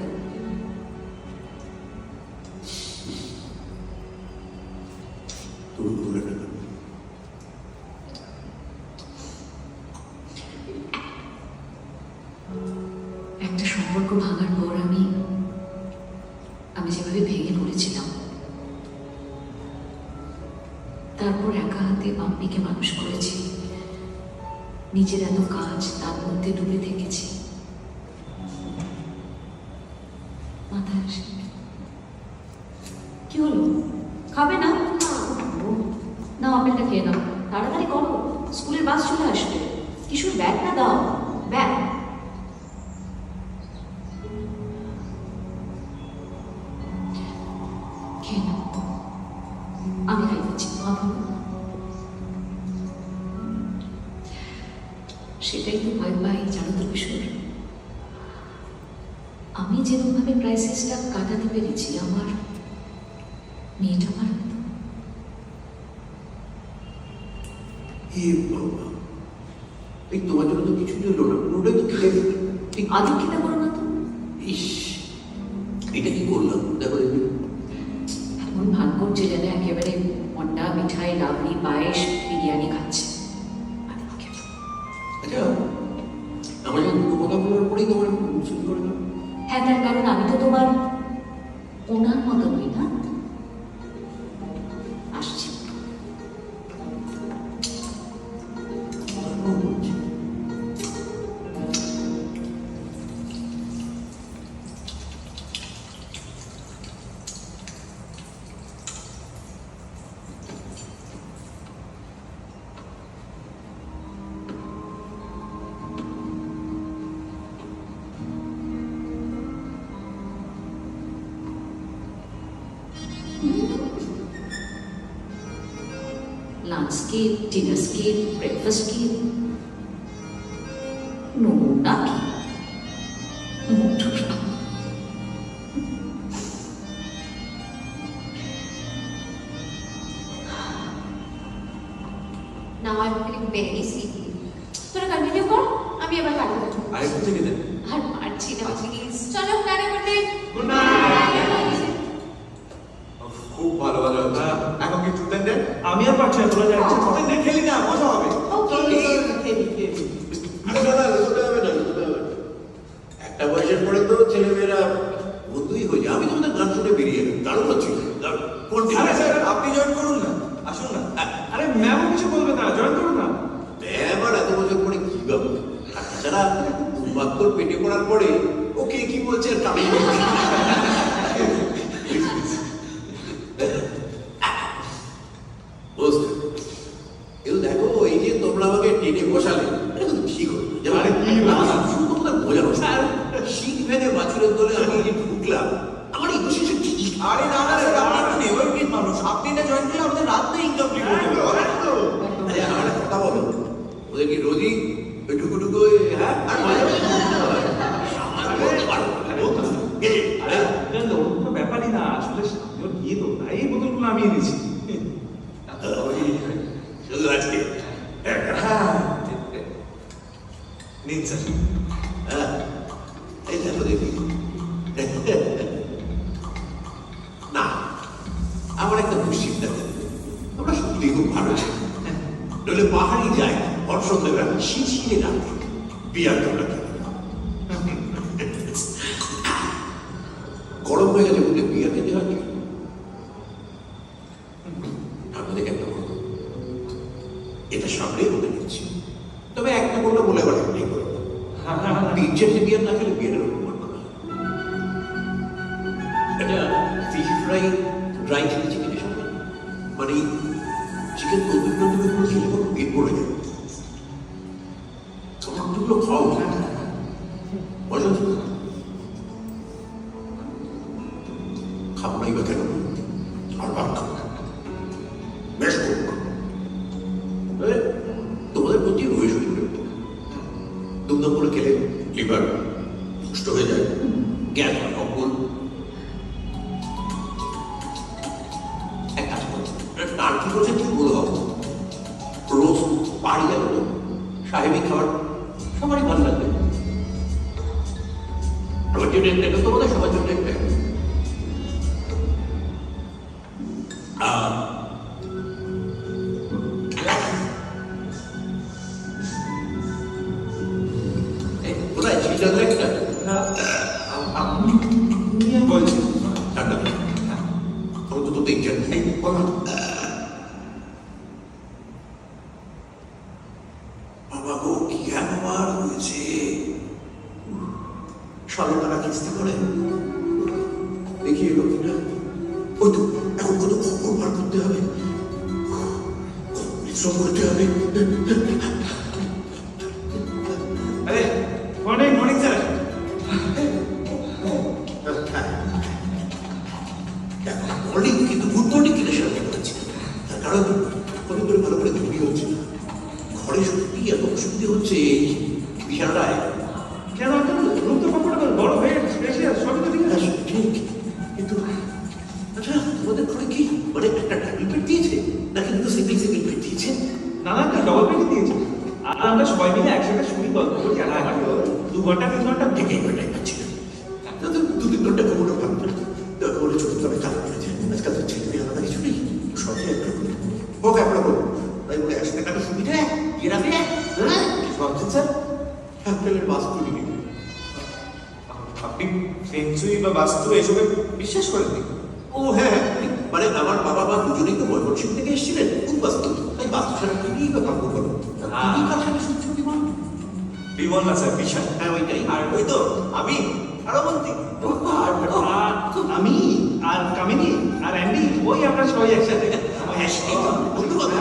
তুমি বলে না একটা সম্পর্ক ভাঙার পর আমি যেভাবে ভেঙে পড়েছিলাম, তারপর একা হাতে বাপ্পিকে মানুষ করেছি, নিজের এত কাজ তার মধ্যে ডুবে থেকেছি। মাথায় আসে কি হলো? খাবে না? না, আপেলটা খেয়ে নাও, তাড়াতাড়ি করো, স্কুলের বাস চলে আসবে। কিশোর ব্যাগটা দাও, ব্যাগ। খেয়ে নাও, আমি খাইতেছি, মা ভালো। সেটাই তো ভয় পাই, জানো তো কিশোর। আমি যেরকমভাবে ক্রাইসিসটা কাটাতে পেরেছি, আমার মেয়েটা আমার এই তোমার জন্য তো কিছু চললো না, পুরোটাই তো খেলে আদিক্ষিতা করো না তো। ইস, এটা কি করলাম দেখো দেখি। এমন ভান করছে যেন একেবারে মন্ডা, মিঠাই, রাবড়ি, পায়েস, বিরিয়ানি খাচ্ছে। আচ্ছা, আমার যখন দুটো কথা বলার পরেই তোমার শুরু করে দাও। হ্যাঁ, তার কারণ আমি তো তোমার ওনার মতো নই না। আসছি। Lunch skip, dinner skip, breakfast skip, নোনা কি মোটরা। Now I'm feeling very sleepy. তোরা কন্টিনিউ কর, আমি এবার কাটে দেবো। আরেকটু থেকে দেন। আর পারছি না প্লিজ। চলো টাটা করতে। Good night. খুব ভালো ভালো। এখন কি ট্রুথ এন্ড ডেয়ার? আমি আর পারছি না, তোরা যাচ্ছি ট্রুথ এন্ড ডেয়ার খেলি না, মজা হবে। একটা বয়সের পরে তো ছেলেমেয়েরা বন্ধুই হয়ে যায়। আমি তোমাদের গান শুনে বেরিয়ে গেলাম, দারুণ হচ্ছিল। আরে স্যার, আপনি জয়েন করুন না, আসুন না। আরে ম্যামও কিছু বলবে না, জয়েন করুন না। ম্যাম আর এত বছর পরে কি ভাবো? আর তাছাড়া বাক্যর পেটে পড়ার পরে ওকে কি বলছে আর কামি বলছে। বুঝতে কিন্তু দেখো, এই যে তোমরা আমাকে টেনে বসালে, এটা কিন্তু ঠিক হলো। আরে কি বলছো? শুধু তোমাদের মজা হচ্ছে। শীত ভেঙে বাছুরের দলে আমি এই যে ঢুকলাম, আমার এই বসে আরে না না, আপনারা তো এভারগ্রিন মানুষ, আপনি না জয়েন করলে আমাদের রাতটা ইনকমপ্লিট হয়ে যাবে। আরে আমার একটা কথা বলো, ওদের কি রোজই ওই টুকু হ্যাঁ আর মজা কোনো ব্যাপারই না, আসলে সামনে গিয়ে তো তাই এই বোতলগুলো আমি এনেছি। শুধু আজকে নিন স্যার। হ্যাঁ, এই দেখো দেখি। না, আমার একটা দুশ্চিন্তা, আমরা সত্যি খুব ভালো ছিল। নইলে পাহাড়ি যায় বর্ষদেরা শিখিয়ে রাখবে বিয়ার তোমরা গরম হয়ে গেছে বলে বিয়ার খেতে হয়। আপনাদেরকে একটা বলবো, এটা সামনেই বলে দিচ্ছি, তবে একটা বললে বলে আবার একটাই করবো। 3-4টে বিয়ার না খেলে বিয়ারের উপর এটা ফিশ ফ্রাই, ড্রাই চিলি চিকেনের সঙ্গে, মানে চিকেন তন্দুরি টন্দুরি করে খেলে কোনো পেট পড়ে যাবে। টুকরো খাও, মজা হচ্ছে। খাবো নাই বা কেন? আর ভাত খাবো, বেশ করবো। তোমাদের প্রতি রয়ে শুরু করে দুমদম করে খেলে লিভার নষ্ট হয়ে যায়, গ্যাস হয়, অম্বল। এক কাজ করো, কি করছে কি বলবো, রোজ বাড়ি গেল তো সাহেবী খাবার সবারই ভালো লাগবে। আমার জন্য একটা তোমাদের সবার জন্য একটা। কোথায় ছিল একটা বলছি ঠান্ডা আমি তো দেখছেন বাবা গো কি একবার হয়েছে, সালে তারা কিস্তি করে দেখি এলো কিনা। ওই তো এখন কত খবর বার করতে হবে, পরিশ্রম করতে হবে। আরে মর্নিং মর্নিং স্যার। মর্নিং কিন্তু গুড মর্নিং কিনে সাহায্য করেছি, তার কারণ কত করে ভালো করে ঘুমিয়ে হচ্ছে না, ঘরে সত্যি এত অসুবিধে হচ্ছে এই বিশালটায়। কেন রুম তো কমফোর্টেবল, বড় বেড, স্পেশিয়াস, সবই তো ঠিক আছে। ঠিক, কিন্তু আচ্ছা তোমাদের ঘরে কি মানে একটা ডাবল বেড দিয়েছে নাকি কিন্তু সিঙ্গেল সিঙ্গেল বেড দিয়েছে? না না, একটা ডবল বেড দিয়েছে। আর আমরা সবাই মিলে একসাথে শুনি গল্প করি। আর 2 ঘন্টা 3 ঘন্টা ঠিকই ঘন্টায় পাচ্ছি না, তাদের 2-3 ঘন্টা ঘুমোনো ভালো না। দরকার হলে ছোট তবে কাজ করেছে, আজকাল তো ছেলে মেয়ে আলাদা কিছু নেই, সবই একরকম হোক একরকম। তাই বলে একসাথে কাটা সুবিধা ইয়ে রাখলে ভাবছেন স্যার? আপনাদের বাস্তু নিয়ে আপনি ফেংসুই বা বাস্তু এসবে বিশ্বাস করেন নি? ও হ্যাঁ, মানে আমার বাবা মা দুজনেই তো ময়মনসিংহ থেকে এসেছিলেন, খুব বাস্তু, তাই বাস্তু ছাড়া কিনেই বা কাম্য করো। তুমি কার সাথে শুনছ বিমান? বিমল না স্যার, বিশাল। হ্যাঁ ওইটাই। আর ওই তো আমি আরো বলতি, আমি আর কামিনী আর অ্যান্ডি, ওই আমরা সবাই একসাথে। হ্যাঁ সেই তো বন্ধু কথা,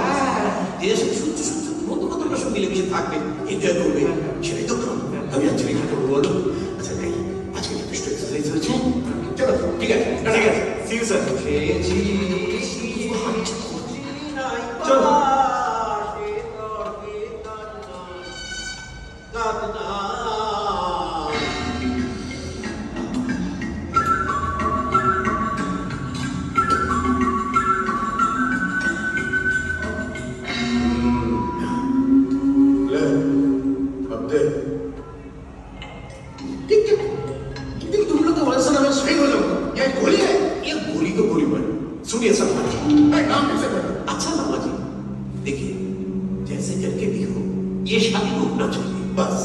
যে শুনছো শুনছো বন্ধু কথাটা সব মিলেমিশে থাকবে, এনজয় করবে, সেটাই তো কাম। আমি আজকে কি করবো বলো? আচ্ছা তাই আজকে যথেষ্ট এক্সারসাইজ হয়েছে, চলো ঠিক আছে ঠিক আছে, সি ইউ স্যার। চলো। ले अब दे ठीक है, लेकिन तुम लोग का वैसा ना मैं स्विंग हो जाऊंगा। ये गोली है, ये गोली तो गोली पर सुनिए शर्मा जी, नाम कैसे पड़ा? अच्छा शर्मा जी, देखिए जैसे करके भी हो ये शादी रोकना चाहिए, बस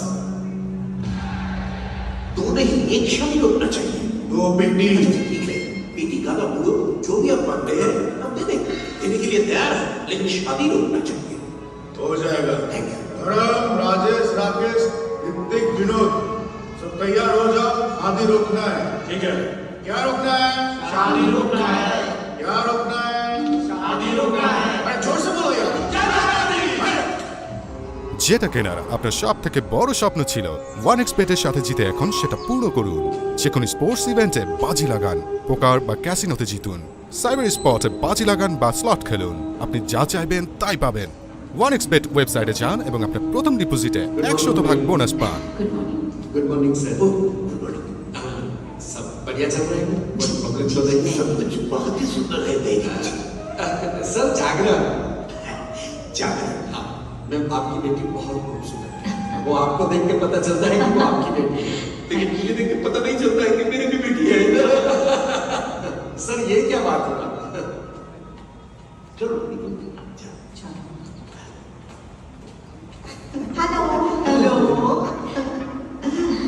दो नहीं एक शादी रोकना चाहिए। दो बेटी ठीक है, बेटी का ना बूढ़ो जो भी आप मानते हैं हम दे देंगे, देने के लिए तैयार है, लेकिन शादी रोकना चाहिए। हो जाएगा। Thank you. धर्म, राजेश, राकेश, ऋतिक, विनोद सब तैयार हो जाओ, शादी रोकना है। ठीक है। क्या रोकना है? शादी रोकना है। क्या रोकना है? शादी रोकना है। अरे जोर से बोलो यार। যেটা কেনার আপনার সব থেকে বড় স্বপ্ন ছিল, OneXBet-এর সাথে জিতে এখন সেটা পূর্ণ করুন। যে কোনো স্পোর্টস ইভেন্টে বাজি লাগান, পোকার বা ক্যাসিনোতে জিতুন, সাইবার স্পটে বাজি লাগান বা স্লট খেলুন, আপনি যা চাইবেন তাই পাবেন। OneXBet ওয়েবসাইটে যান এবং আপনার প্রথম ডিপোজিটে 100% বোনাস পান। Good morning. Good morning sir. Oh good morning. सब बढ़िया चल रहा है ना? कोई प्रॉब्लम तो नहीं है? सब कुछ बहुत ही सुंदर है देवी जी। सर जागरण। जागरण। हाँ, मैम आपकी बेटी बहुत खूबसूरत है, वो आपको देख के पता चलता है कि वो आपकी बेटी है, लेकिन मुझे देख के पता नहीं चलता है कि मेरी भी बेटी है। सर ये क्या बात हुआ? चलो hello hello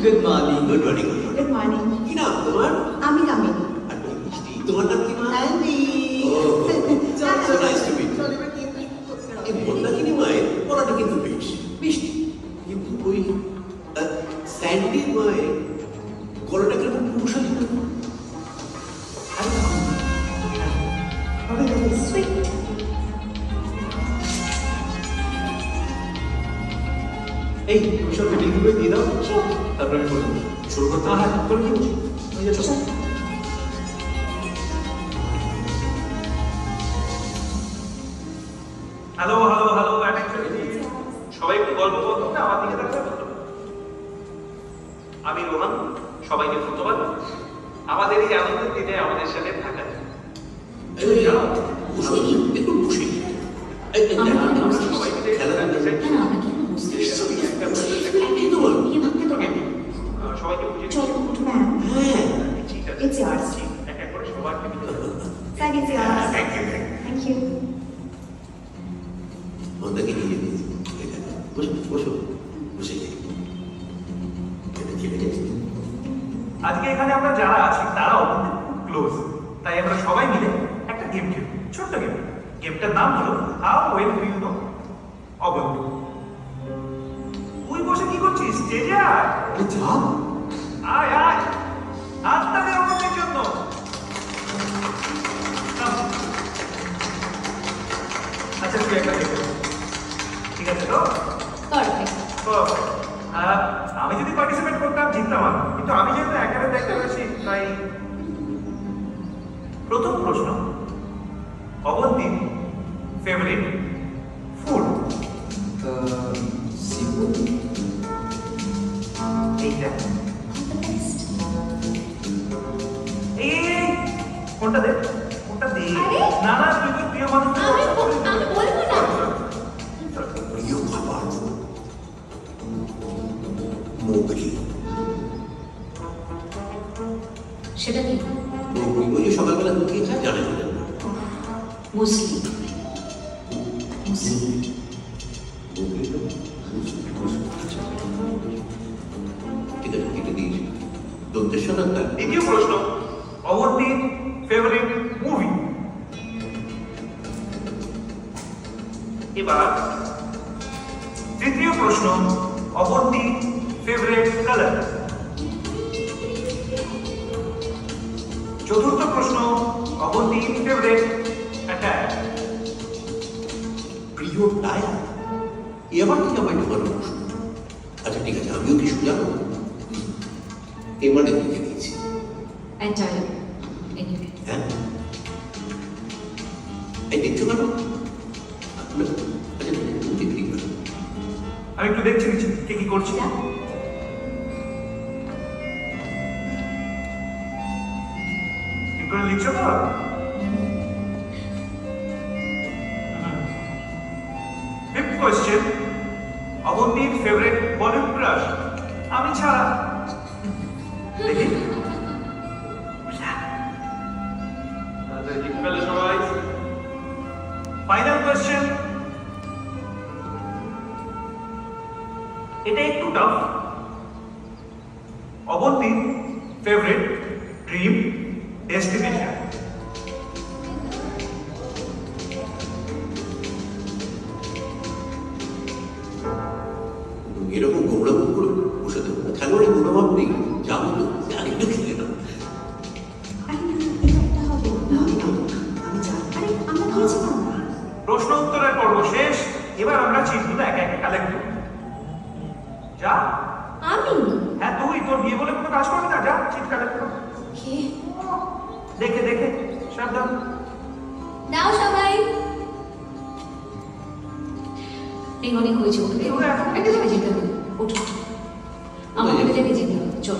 good morning good morning good good morning. কি নাম তোমার? আমি কামিনী। আর তুমি মিষ্টি, তোমার নাম কি মা? Andy. So nice to meet you. এই মন্দাকিনী মায়ের পড়াটা কিন্তু বেশ মিষ্টি, কিন্তু ওই স্যান্ডি মায়ের গলাটা কেমন পুরুষালী না? সুইট। এই তুমি সব মিটিংগুলো দিয়ে দাও, তারপরে আমি বলবো শুরু করতে। হ্যাঁ হ্যাঁ করে দিচ্ছি। হ্যালো হ্যালো হ্যালো, সবাই একটু গল্প করতো না, আমার দিকে তাকালে বলতো। আমি রোহান, সবাইকে ধন্যবাদ আমাদের এই আনন্দের দিনে আমাদের সাথে থাকার জন্য। একটু বসে সবাইকে বুঝিয়ে দিচ্ছি। চলো উঠো ম্যাম ঠিক আছে It's yours. এক এক করে সবাইকে দিতে হবে। Sir, it's yours. Thank you. Thank you. ওদেরকে নিয়ে যেতে বসো বসো বসে যাই এটা খেলে যাই আজকে এখানে আমরা যারা আছি তারা অবশ্যই খুব ক্লোজ, তাই আমরা সবাই মিলে একটা গেম খেলি, ছোট্ট গেম। গেমটার নাম হলো how well do you know অবন্ধু। তুই বসে কি করছিস? স্টেজে আয় আয় আয়, হাতটা দে অবন্ধের জন্য। নাম। আচ্ছা তুই একটা গেম ঠিক আছে তো? পারফেক্ট। Perfect. আমি যদি পার্টিসিপেট করতাম জিততাম আমি, কিন্তু আমি যেহেতু একাডের দায়িত্ব রয়েছি তাই প্রথম প্রশ্ন, অবন্তীর ফেভারিট ফুড? এইটা এই কোনটা দে, কোনটা দে। আরে? না না, তুই তো প্রিয় মানুষ। আমি বলবো না। প্রিয় খাবার মুগলি। সেটা কি? মুগলি ওই যে সকালবেলা দুধ খেয়ে খায়, জানেন না? মুসলি। মুগলি তো আচ্ছা। ঠিক আছে, কেটে দিয়েছি। দন্তের শোনার তার দ্বিতীয় প্রশ্ন, অবন্তীর ফেভারিট মুভি? এবার তৃতীয় প্রশ্ন, অবন্তীর ফেভারিট কালার? চতুর্থ প্রশ্ন, অবন্তীর ফেভারিট অ্যাটাক? প্রিয় টায়ার এবার কি আমার একটু ভালো প্রশ্ন। আচ্ছা ঠিক আছে, আমিও কিছু জানো এবারে লিখে দিয়েছি। অ্যান্টায়ার। এনিওয়ে। হ্যাঁ এই দেখছো কেন? আচ্ছা তুমি কি করো? আমি একটু দেখছি নিচ্ছি কে কি করছি। ঠিক করে লিখছো তো? ফিফথ কোয়েশ্চেন, অবন্তীর ফেভারিট বলিউড ক্রাশ? আমি ছাড়া। দেখি ঠিক পেলে সবাই। ফাইনাল কোয়েশ্চেন, এটা একটু টাফ, অবন্তীর ফেভারিট ড্রিম ডেস্টিনেশন? এরকম গোমড়ামুখ করে বসে দেবো না, খেলোয়াড়ের গুণভাব নেই, যাবো তো আরেকটু খেলে না। প্রশ্ন উত্তরের পর্ব শেষ, এবার আমরা চিঠগুলো একে একে কালেক্ট করব। যা। আমি? হ্যাঁ তুই, তোর বিয়ে বলে কোনো কাজ করবি না, যা চিঠ কালেক্ট কর। কে? দেখে দেখে সাবধান। নাও সবাই। এই অনেক হয়েছে, উঠবে। তোরা এখন একটা জায়গায় যেতে হবে। ওঠো। আমাকে একটা জায়গায় যেতে হবে। চল।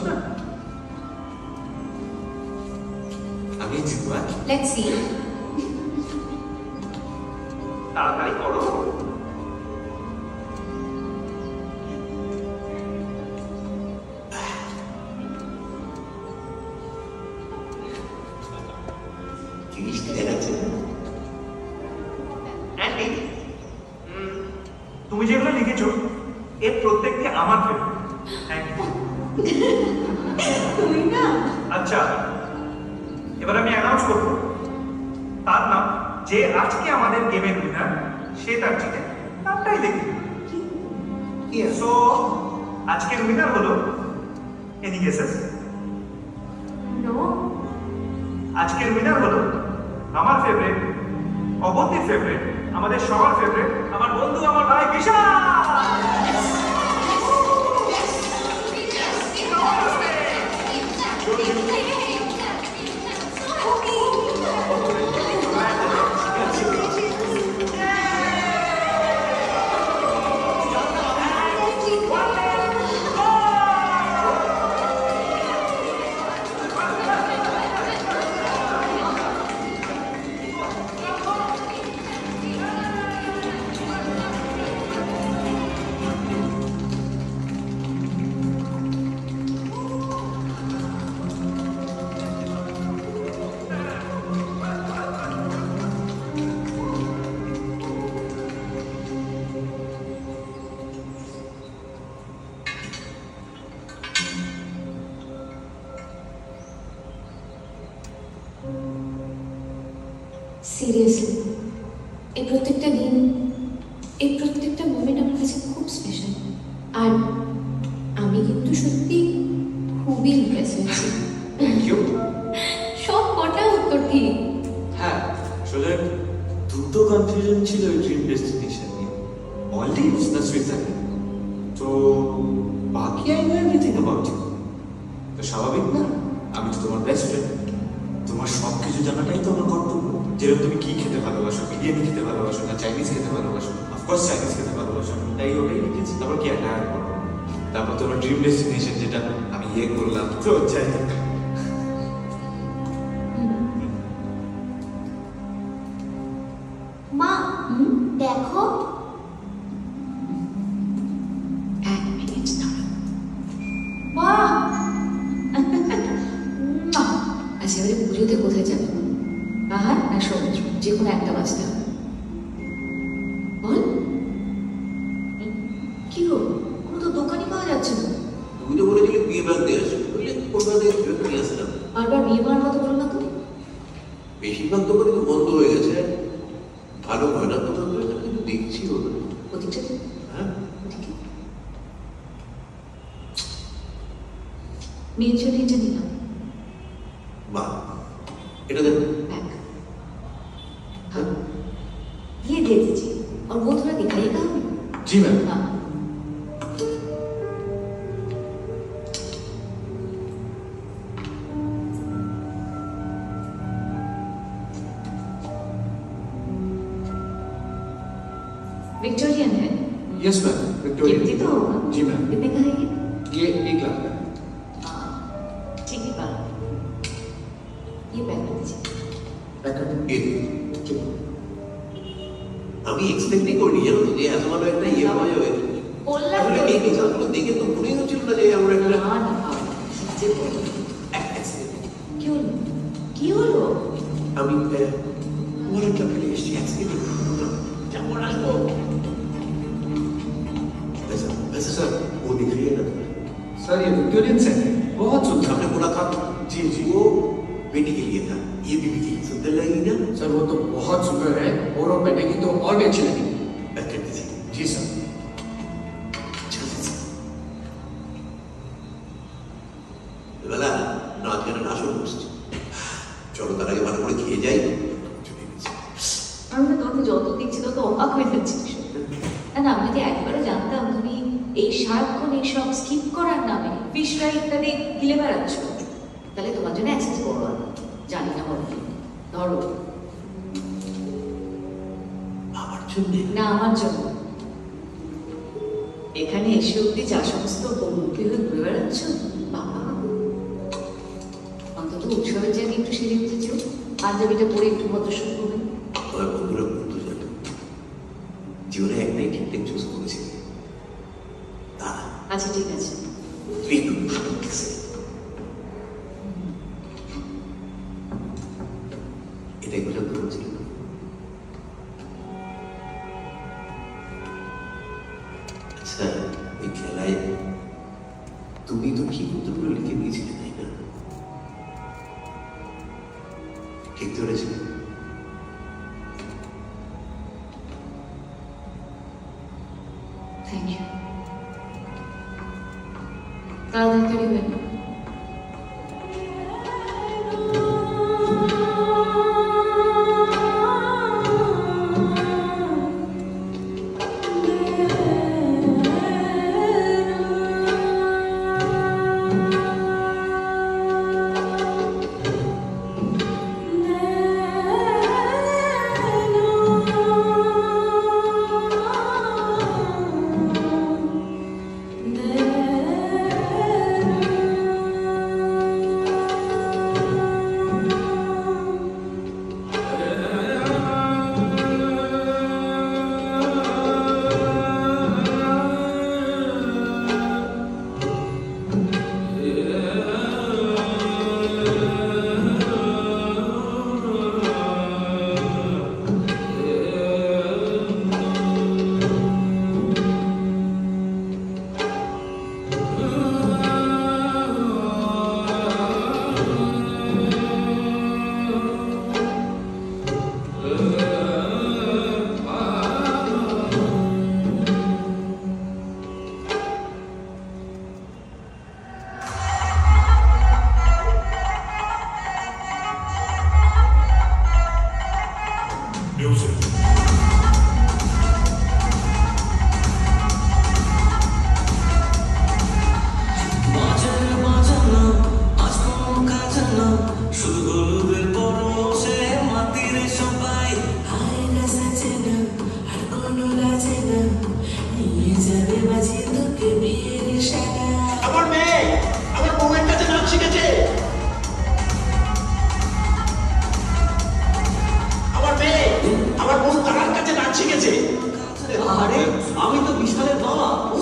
আমি জিতবা। Let's see. তাড়াতাড়ি করো। জিনিস দেখাচ্ছে অ্যান্ডি, তুমি যেগুলো লিখেছো এর প্রত্যেকটি আমার ফেভারিট। Thank you. তুমি না? আচ্ছা, এবার আমি অ্যানাউন্স করবো তার নাম, যে আজকে আমাদের গেমের উইনার সে তার চিঠে নামটাই লিখবে। সো আজকের উইনার হলো এনি গেসেস? নো। আজকের উইনার হলো আমার ফেভারিট, অবন্তীর ফেভারিট, আমাদের সবার ফেভারিট, আমার বন্ধু, আমার ভাই বিশাল। সিরিয়াসলি এই প্রত্যেকটা দিন, এই প্রত্যেকটা মোমেন্ট আমার কাছে খুব স্পেশাল। আর আমি কিন্তু সত্যি খুবই ইমপ্রেস হয়েছি। Thank you. সব কটা উত্তর ঠিক। হ্যাঁ, আসলে দুটো কনফিউশন ছিল ওই ড্রিম ডেস্টিনেশন নিয়ে, মলডিভস না সুইজারল্যান্ড। তো বাকি I know everything about you. তো স্বাভাবিক না, আমি তো তোমার বেস্ট ফ্রেন্ড, তোমার সব কিছু জানাটাই তো আমার কর্তব্য। যেরকম তুমি কি খেতে ভালোবাসো, বিরিয়ানি খেতে ভালোবাসো না চাইনিজ খেতে ভালোবাসো, অফকোর্স চাইনিজ খেতে ভালোবাসো, তাই ওটাই লিখেছি। তারপর কি অ্যাড করো, তারপর তোমার ড্রিম ডেস্টিনেশন যেটা আমি করলাম, তো যাই হোক। মা দেখো, এক মিনিট দাঁড়াও। বাহ আচ্ছা, এবারে পুজোতে কোথায় যাবে? পাহাড় না সমুদ্র, যে কোনো একটা বাঁচতে হবে। বল কি গো, কোনো তো দোকানই পাওয়া যাচ্ছে না। তুমি তো বলেছিলে বিয়ে বাদ দিয়ে আসো, বললে কোথা থেকে নিয়ে আসলাম। বারবার বিয়ে পাওয়ার কথা বলো না তো। বেশিরভাগ দোকানই তো বন্ধ হয়ে গেছে, ভালো ময়নার দোকান তো এখানে কিন্তু দেখছি ওটা। ওদিকটা হ্যাঁ, মেয়ের জন্য এটা নিলাম। বাহ, এটা দেখ। बैग हाँ ये दे दीजिए और वो थोड़ा दिखाइएगा हमें। जी मैम। हाँ विक्टोरियन है। Yes ma'am, Victoria. कीमती तो होगा। जी मैम। कितने का है ये? ये 1 लाख का है। ठीक है बात, ये पैक कर दीजिए। আমি এক্সপেক্টই করিনি জানো তো যে এত ভালো একটা ইয়ে পাওয়া যাবে। বললাম আসলে তো। এই রেজাল্টগুলো দেখে তো মনেই হচ্ছিল না যে আমরা একটা না না যে বলো কি হলো, কি হলো? আমি ওয়ারেন্টটা ফেলে এসেছি অ্যাক্সিডেন্ট যেমন আসবো। वैसे सर वो दिख रही है ना सर ये विक्टोरियन सेट है, बहुत सुंदर। हमने बोला था जी जी वो बेटी के लिए था, ये बीबी के लिए। सुंदर लगेगी ना सर वो तो बहुत सुंदर है, और पहनेगी तो और भी अच्छी लगेगी। पैक कर दीजिए। जी सर। বেলা নাচ গানের আসর বসছে, চলো তার আগে ভালো করে খেয়ে যাই। আমি না তোমাকে যত দেখছি তত অবাক হয়ে যাচ্ছি। না আমি যদি একবারও জানতাম তুমি এই সারাক্ষণ এইসব স্কিপ করার নামে ফিশ ফ্রাই ইত্যাদি গিলে বেড়াচ্ছ, তাহলে তোমার জন্য অ্যাক্সেস করবো না। জানি না বলো ধরো। আমার জন্য না আমার জন্য। এখানে এসে অব্দি যা সমস্ত বন্ধুকে হয়ে ঘুরে বেড়াচ্ছ, বাবা অন্তত উৎসবের জায়গায় একটু সেরে উঠেছ, পাঞ্জাবিটা পরে একটু মতসব করবে। আমার বন্ধুরা বন্ধু জানো, জীবনে একটাই ঠিকঠাক চুজ করেছি তারা। আচ্ছা ঠিক আছে। তুই একটু এটাই পছন্দ করেছিল। আচ্ছা ওই খেলায় তুমি তো ঠিক উত্তরগুলো লিখে দিয়েছিলে তাই না? ঠিক ধরেছিল। Thank you. তাড়াতাড়ি হয়ে না। আমার মেয়ে আমার বউয়ের কাছে নাচ শিখেছে। আমার মেয়ে আমার বউ তারার কাছে নাচ শিখেছে। আরে আমি তো বিশালের বাবা। ও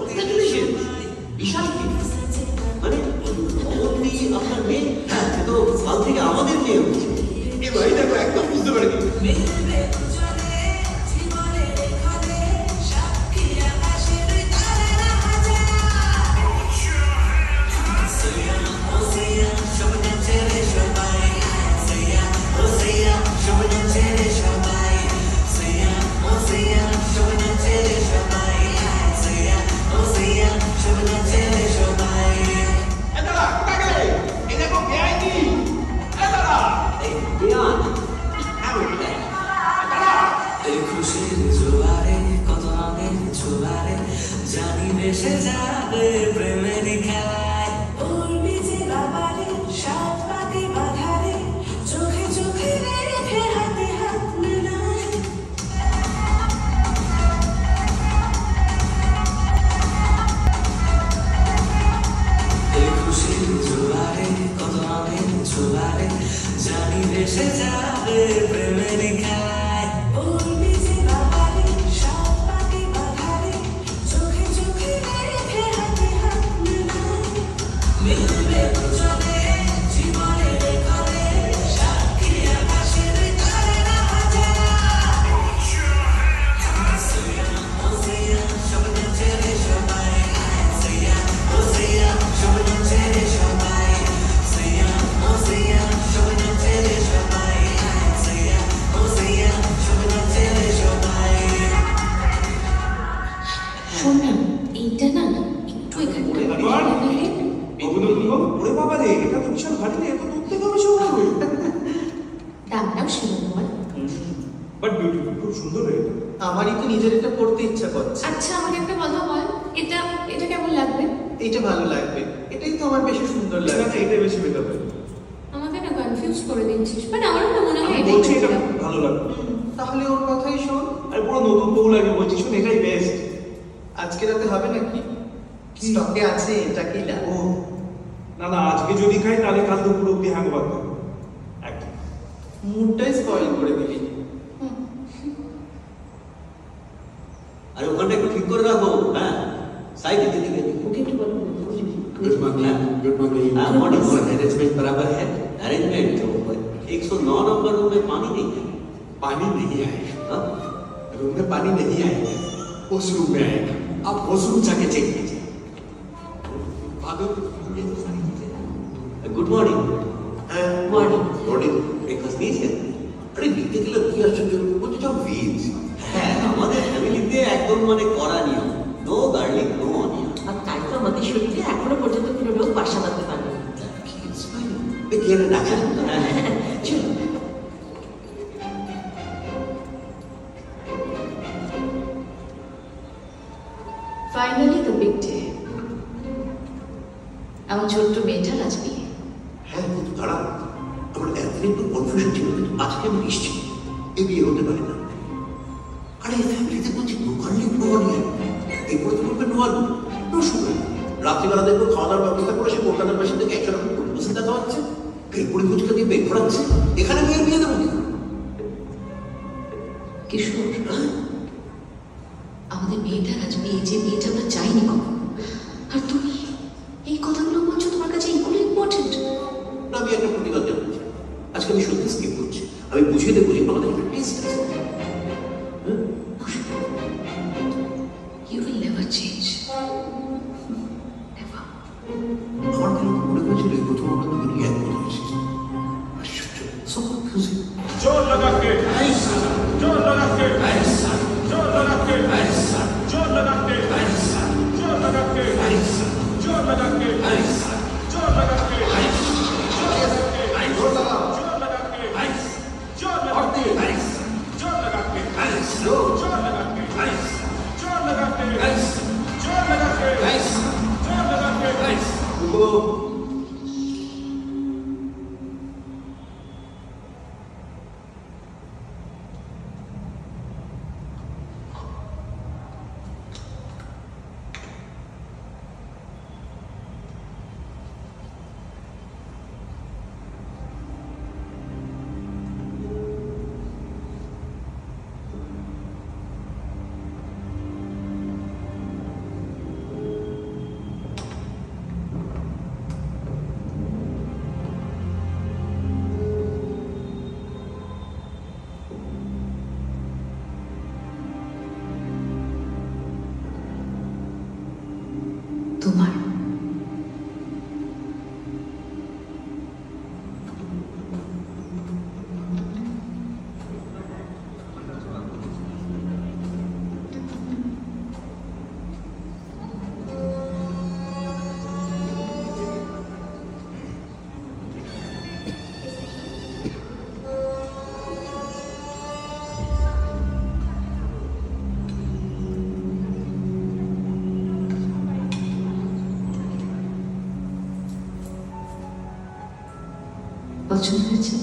কংগ্রাচুলেশন। বিশাল কি মানে অমনি আপনার মেয়ে? হ্যাঁ সে তো কাল থেকে আমাদের মেয়ে হচ্ছে। এবার দেখো একদম বুঝতে পারিনি। শোন না, এইটা না একটু এখানে অভিনন্দন বাবু। ওরে বাবা রে, এটা তো বিশাল ভারী রে, এত দূর থেকে আমি সব হবে। দামটাও ছিল তোমার। বাট বিউটিফুল, খুব সুন্দর রে এটা। আমারই তো নিজের এটা পড়তে ইচ্ছা করছে। আচ্ছা আমাকে একটা কথা বল, এটা এটা কেমন লাগবে? এইটা ভালো লাগবে, এটাই তো আমার বেশি সুন্দর না, লাগছে। এটা বেশি বেটার হবে। আমাকে না কনফিউজ করে দিচ্ছিস, বাট আমারও না মনে হয় আমি এটাই বলছি এটা better। খুব ভালো লাগবে। তাহলে ওর কথাই শোন। আর পুরো নতুন বউ লাগে বলছি, শোন এটাই বেস্ট। আজকে রাতে হবে নাকি? স্টকে আছে এটা কি না? ও না না, আজকে যদি খাই তাহলে কাল দুপুর অব্দি হ্যাংওভার থাকবে একদম। মুডটাই স্পয়েল করে দিলি। আরে ওখানটা একটু ঠিক করে রাখো। হ্যাঁ साइड दीदी के ওকে একটু বলো। Good morning good morning morning arrangement बराबर है अरेंजमेंट तो 109 नंबर रूम में पानी नहीं है पानी नहीं आएगा। हाँ? रूम में पानी नहीं आएगा, उस रूम में आएगा। आप उस रूम जाके चेक कीजिए। भागो, ये तो सारी चीजें हैं। Good morning morning morning breakfast कीजिए আরে নিতে গেলে কি আসলে বলতে চাও ভেজ হ্যাঁ আমাদের ফ্যামিলিতে একদম মানে কড়া নিয়ম নো গার্লিক নো অনিয়ন আর তাই তো আমাদের শরীরে এখনো পর্যন্ত কোনো রোগ বাসা বাঁধতে পারে না। গেলে রাখা হ্যাঁ চলো। Finally the big day. আমার ছোট্ট মেয়েটার আজ বিয়ে। হ্যাঁ কিন্তু দাঁড়া আমার এতদিন একটু কনফিউশন ছিল কিন্তু আজকে আমি নিশ্চিত এ বিয়ে হতে পারে না আরে এই ফ্যামিলিতে বলছি নো গার্লিক নো অনিয়ন এরপর তো বলবে নো আলু নো সুগার রাত্রিবেলা দেখবো খাওয়া দাওয়ার ব্যবস্থা করে সে কলকাতার পাশে থেকে 100 টাকা পরিবেশন দেখা হচ্ছে ভেলপুরি ফুচকা দিয়ে পেট ভরাচ্ছে এখানে মেয়ের বিয়ে দেবো কিশোর, আমাদের মেয়েটার আজ বিয়ে, যে বিয়েটা আমরা চাইনি কখনো। আর তুমি এই কথাগুলো বলছো, তোমার কাছে এইগুলো ইম্পর্টেন্ট? না আমি একটা প্রতিবাদ জানাচ্ছি আজকে আমি সত্যি স্কিপ করছি আমি বুঝিয়ে দেবো যে আমাদের একটা টেস্ট আছে You will never change. Never. আমার কেন মনে হয়েছিল এই প্রথম আমরা দুজনই এক কথা এসেছি আশ্চর্য সব কনফিউজিং जोर लगा के তোমার। পছন্দ হয়েছে?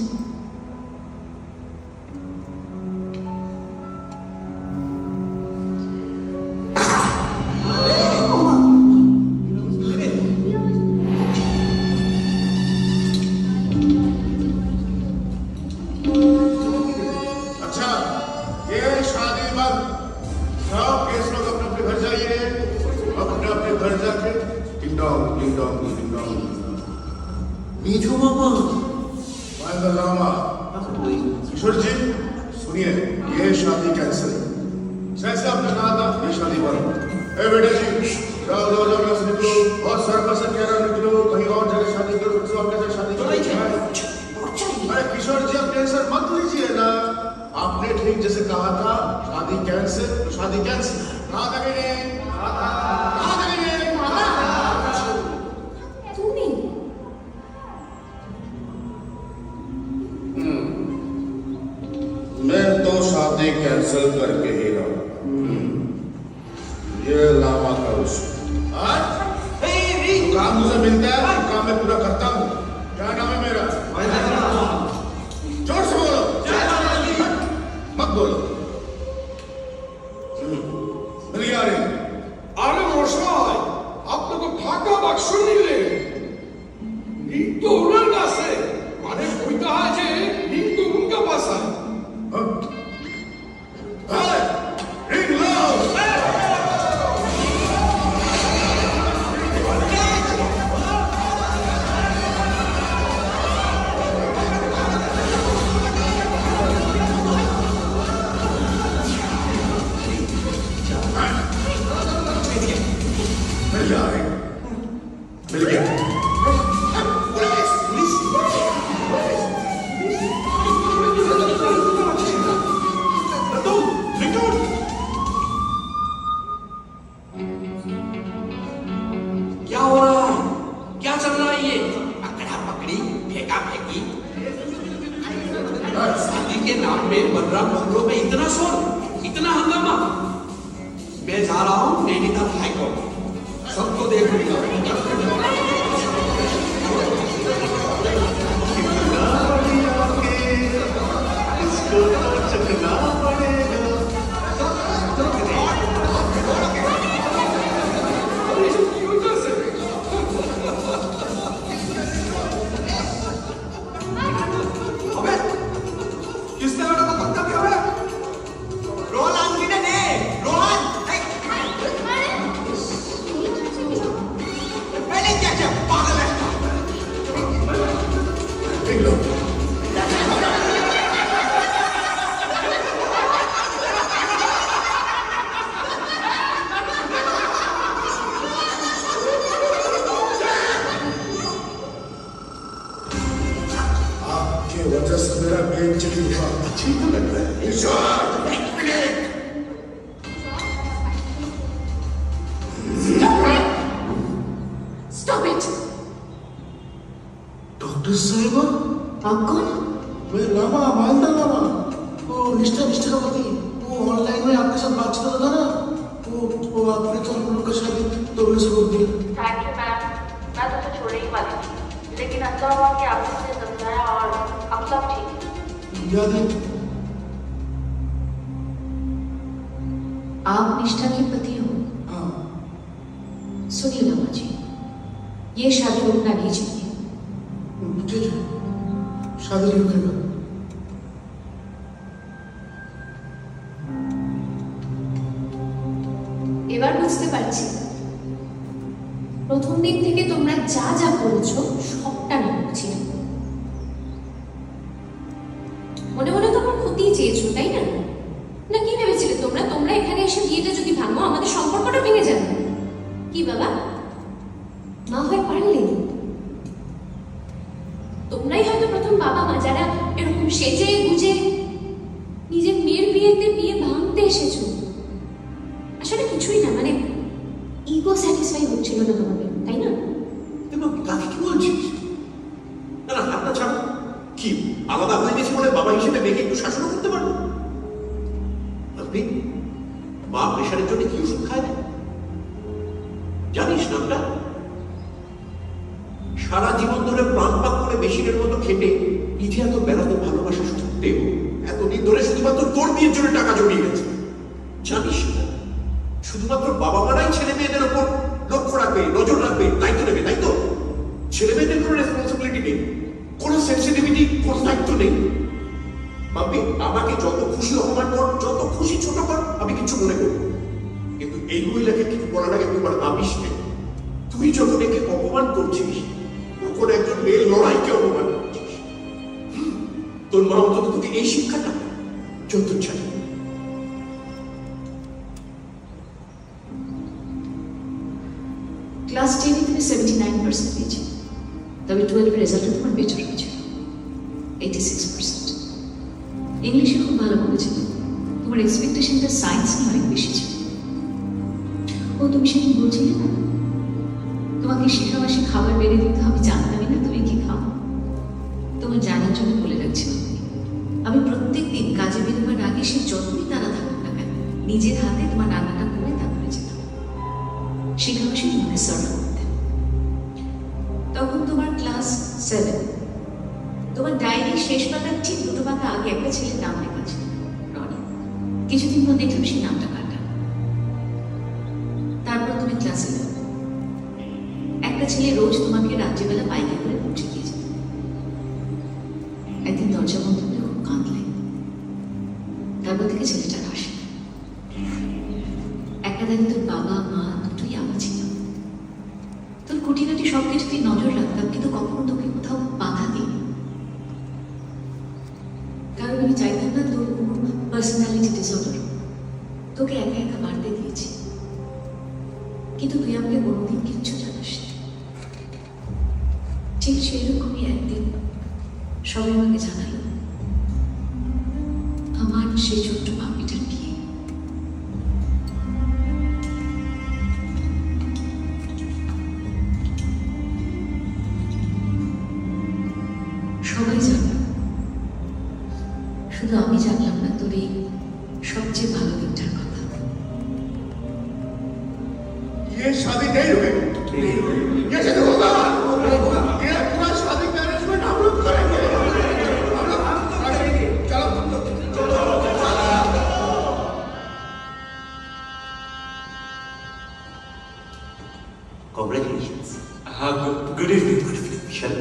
अच्छा ये शादी मत सब केस लोग अपने अपने घर जाइए अपने अपने घर जाके टिंग डोंग टिंग डोंग टिंग डोंग मेजो मामा महेंद्र लामा किशोर जी सुनिए ये शादी कैंसिल जैसे आपने कहा था ये शादी बंद ए बेटे जी जाओ जाओ जाओ यहाँ से निकलो बहुत सारा पैसा कह रहा निकलो कहीं और जगह शादी करो किसी और के साथ शादी करो अरे किशोर जी आप टेंशन मत लीजिए ना आपने ठीक जैसे कहा था शादी कैंसिल तो शादी कैंसिल कहा था कि नहीं कहा था कि नहीं তুমি मैं तो शादी कैंसिल करके ही रहा ये लामा का उस काम मुझे मिलता है काम मैं पूरा करता हूँ क्या नाम है मेरा जोर से बोलो मत बोलो मिल गया रे আরে মশাই আপনাকে ফাঁকা বাক্স নিলে রিং তো ওনার কাছে মানে কইতা হয় যে রিং তো উনকা পাস है रिंग लो मिल गया रे मिल गया क्या हो रहा है क्या चल रहा है ये पकड़ा पकड़ी फेंका फेंकी शादी के नाम में बलराम मोहल्लों में इतना शोर इतना हंगामा मैं जा रहा हूँ नैनीताल हाई कोर्ट सबको देख लूंगा किसने बेटा को धक्का दिया है रोहन की ने रोहन पहले क्या क्या पागल है देख लो आपके वजह से मेरा बेइज्जती हुआ अच्छी तो लग रहा है स्टॉप इट। डॉक्टर साहिबा आप कौन? मैं लामा महेंद्र लामा वो निष्ठा निष्ठा का पति वो ऑनलाइन में आपके साथ बातचीत होता था ना वो आपने तो हम लोग का शादी तोड़ने से रोक दिया थैंक यू मैम मैं तो उसे छोड़ने ही वाली थी लेकिन अच्छा हुआ कि आपने मुझे समझाया और अब सब ठीक है याद है आप निष्ठा के पति हो? हाँ सुनिए लामा जी, ये शादी रुकना नहीं चाहिए। ठीक है शादी नहीं रुकेगा এবার বুঝতে পারছি প্রথম দিন থেকে তোমরা যা যা করেছো সবটা নাটক ছিল। মনে মনে তোমার ক্ষতি চেয়েছো তাই না? না কি ভেবেছিলে তোমরা তোমরা এখানে এসে বিয়েটা যদি ভাঙো আমাদের সম্পর্কটা ভেঙে যাবে? কি বাবা মা হয়ে পারলে? তোমরাই হয়তো প্রথম বাবা মা যারা এরকম সেজে গুজে নিজের মেয়ের বিয়ে ভাঙতে এসেছো। আসলে কিছুই না, মানে ইগো স্যাটিসফাই হচ্ছিল না তোমাদের, তাই না? কাকে কি বলছিস? না না, হাতটা ছাড়। কি আলাদা হয়ে গেছে বলে বাবা হিসেবে মেয়েকে একটু শাসন করতে পারবো? আপনি মা প্রেশারের জন্য কি ওষুধ খায় না জানিস নামটা? সারা জীবন ধরে প্রাণ পাক করে মেশিনের মতো খেটে পিঠে এত বেড়াতে ভালোবাসা সত্ত্বেও এতদিন ধরে শুধুমাত্র তোর বিয়ের জন্য টাকা জমিয়ে গেছে। জানিস না, শুধুমাত্র বাবা মারাই ছেলে মেয়েদের উপর লক্ষ্য রাখবে, নজর রাখবে, দায়িত্ব নেবে, তাই তো? ছেলে মেয়েদের কোনো রেসপন্সিবিলিটি নেই, কোনো সেন্সিটিভিটি, কোনো দায়িত্ব নেই। ভাববি আমাকে যত খুশি অপমান কর, যত খুশি ছোট কর, আমি কিছু মনে করব, কিন্তু এই মহিলাকে কিছু বলার আগে তোমার ভাবিস নেই। তুই যখন একে অপমান করছিস তখন একজন মেয়ের লড়াইকে অপমান করছিস। তোর মা অন্তত তোকে এই শিক্ষাটা যত চাই। ক্লাস 10 তুমি 79% পেয়েছো, তবে 12 রেজাল্টে তোমার বেটার হয়েছিল 86%। ইংলিশে খুব ভালো করেছিল, তোমার এক্সপেকটেশনটা সায়েন্স নিয়ে অনেক বেশি ছিল। ও তুমি সেদিন বলছিলে না তোমাকে শেখাবাসী খাবার বেড়ে দিতে হবে, জানতামই না তুমি কি খাও। তোমার জানার জন্য বলে রাখছিলাম, আমি প্রত্যেক দিন কাজে বেরোবার আগে সে যতই তারা থাকুক না কেন নিজের হাতে তোমার রান্নাটা করে তারপরে যেতাম শেখাবাসী তোমাকে সার্ভ করতে। তখন তোমার ক্লাস 7, তোমার ডায়েরি শেষ পাতার ঠিক 2 পাতা আগে একটা ছেলের নাম লেখা ছিল, রনি। কিছুদিন পর দেখলাম সেই নামটা কাটা। তারপর তুমি ক্লাস 11, একটা ছেলে রোজ তোমাকে রাত্রিবেলা বাইকে করে পৌঁছে দিয়ে যেত। একদিন দরজা বন্ধ করে খুব কাঁদলে, তারপর থেকে ছেলেটা আর আসে না। একটা দিন তোর বাবা মা দুটোই আমি ছিলাম, তোর খুঁটিনাটি সবকিছুতেই নজর রাখতাম, কিন্তু কখনো তোকে কোথাও বাধা দিই, কারণ আমি চাইতাম না তোর কোনো পার্সোনালিটি ডিসঅর্ডার, তোকে একা একা বাড়তে দিয়েছি। কিন্তু তুই আমাকে কোনোদিন কিচ্ছু জানাস না। ঠিক সেরকমই একদিন সবাই আমাকে জানালো আমার সেই ছোট্ট বাপিটার বিয়ে। সবাই জানল, শুধু আমি জানলাম না তোর এই সবচেয়ে ভালো দিনটার কথা। ये शादी नहीं हुई, ये शादी होगा, ये पूरा शादी का अरेंजमेंट हम लोग करेंगे। चलो কংগ্রেচুলেশনস। হ্যাঁ, গুড ইভিনিং। বিশাল,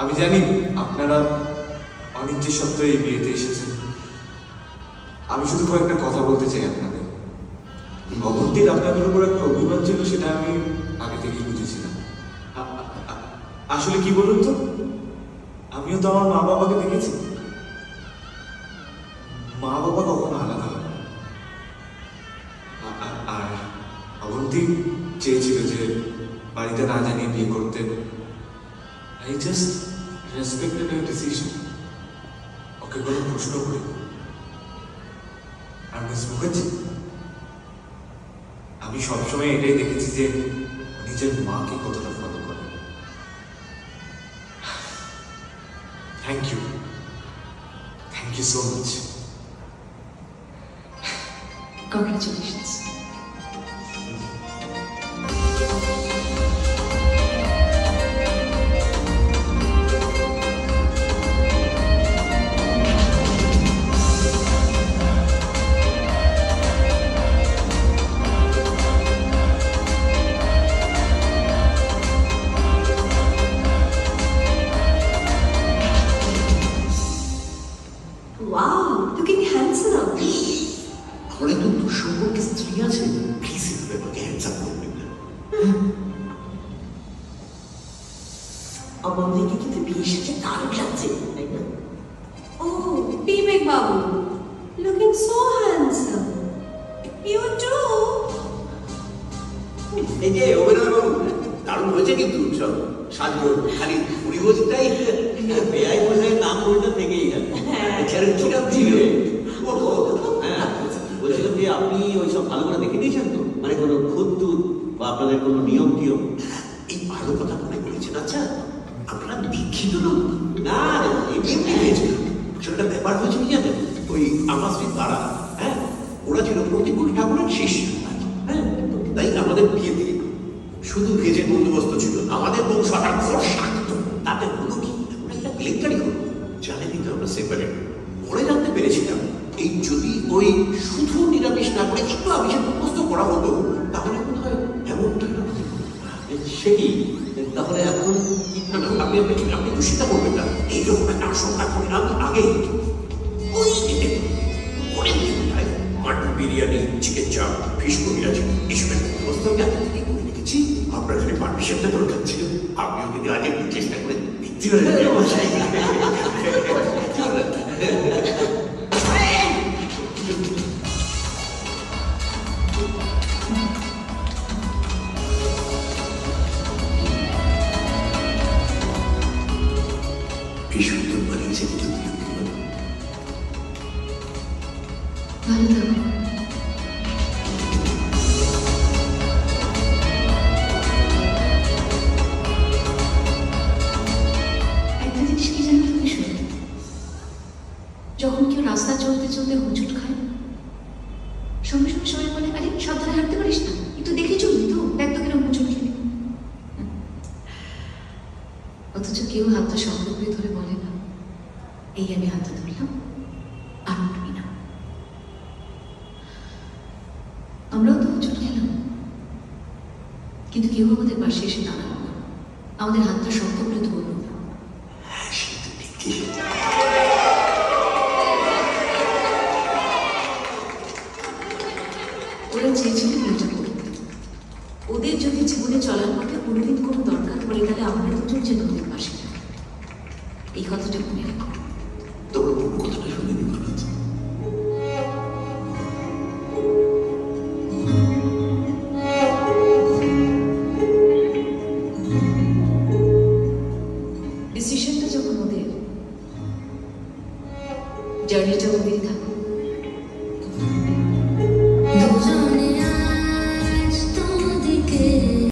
আমি জানি আপনারা অনিচ্ছের সত্ত্বেও এই বিয়েতে এসেছেন। আমি শুধু কয়েকটা কথা বলতে চাই আপনাদের। ভগবতীর আপনাদের উপর একটা অভিমান ছিল, সেটা আমি আগে থেকেই বুঝেছিলাম। আসলে কি বলুন তো, আমিও তো আমার মা বাবাকে দেখেছি। মা বাবা কখনো আলাদা হয় না। আর অবন্তী চেয়েছিল যে বাড়িতে না জানিয়ে বিয়ে করতে। I just respected her decision. ওকে কোনো প্রশ্ন করি। আর মিস মুখার্জি, আমি সবসময় এটাই দেখেছি যে নিজের মাকে কতটা ফলো করে। Thank you so much. Congratulations. Wow, looking handsome. ঘরে তো দুঃসম্পর্কে স্ত্রী আছে, প্লিজ ব্যাপারকে হ্যান্ডসাম করবেন না। অবন্তীকে কিন্তু বিয়ের সাথে দারুণ লাগছে, তাই না? ও Vivek babu, looking so handsome. You too. এই যে অভিনয় বাবু, দারুণ হয়েছে কিন্তু সব সাজগোজ খালি পরিবেশটাই বেআই বলে নাম বলতে থেকেই গেল ছেড়ে ছিলাম ছিল হ্যাঁ বলছিলাম যে আপনি ওইসব ভালো করে দেখে নিয়েছেন তো মানে কোনো খুদ টুদ বা আপনাদের কোনো নিয়ম টিয়ম? এই ভালো কথা মনে করেছেন। আচ্ছা আপনারা দীক্ষিত লোক? না এমনি হয়েছিল। সেটা ব্যাপার হয়েছে কি জানেন, ওই আমার স্ত্রী তারা, হ্যাঁ ওরা ছিল প্রতিকূল ঠাকুরের শিষ্য, হ্যাঁ তাই আমাদের বিয়ে দিয়ে শুধু ভেজের বন্দোবস্ত ছিল না, আমাদের বংশ আটার ঘর শাক্ত। তাতে হলো কি আমরা একটা কেলেঙ্কারি হলো, জানে কিন্তু আমরা সেপারেট। পরে জানতে পেরেছিলাম এই যদি ওই শুধু নিরামিষ না করে একটু আমিষের বন্দোবস্ত করা হতো তাহলে বোধ হয় এমনটা না। সে কি তাহলে এখন না না আপনি আপনি দুশ্চিন্তা করবেন না, এইরকম একটা আশঙ্কা করি আমি আগেই ওই দিকে অনেক দিন যায় মাটন বিরিয়ানি, চিকেন চাপ, ফিশ কারি আছে, এসবের বন্দোবস্ত আমি আগে থেকে করে রেখেছি। আপনার খালি পারমিশনটা দরকার ছিল, আপনিও যদি আগে একটু চেষ্টা করে দিতে কি সুন্দর বানিয়েছে কিন্তু ভালো থাকো। একটা জিনিস কি জানো তুমি শুনে, যখন কেউ রাস্তা চলতে চলতে হুঁচুট খায় সঙ্গে সঙ্গে সবাই বলে আরে সাবধানে হাঁটতে পারিস না, একটু দেখে চলবি তো, দেখ তো কিরকম হুঁচুট খেলি। অথচ কেউ হাতটা শক্ত করে ধরে বলে না এই আমি হাতটা ধরলাম আর উঠবি না। আমরাও তো হুঁচুট খেলাম, কিন্তু কেউ আমাদের পাশে এসে দাঁড়ালো না, আমাদের হাতটা শক্ত করে ধরল না। ওরা চেয়েছিল বিয়েটা করতে, ওদের যদি জীবনে চলার পথে কোনোদিন কোনো দরকার পড়ে তাহলে আমরা দুজন যেন ওদের পাশে থাকি। এই কথাটা মনে রেখো। তোমরা পুরো কথাটা শুনে নিতে পারছো। ডিসিশনটা যখন ওদের, জার্নিটা ওদেরই থাকুক।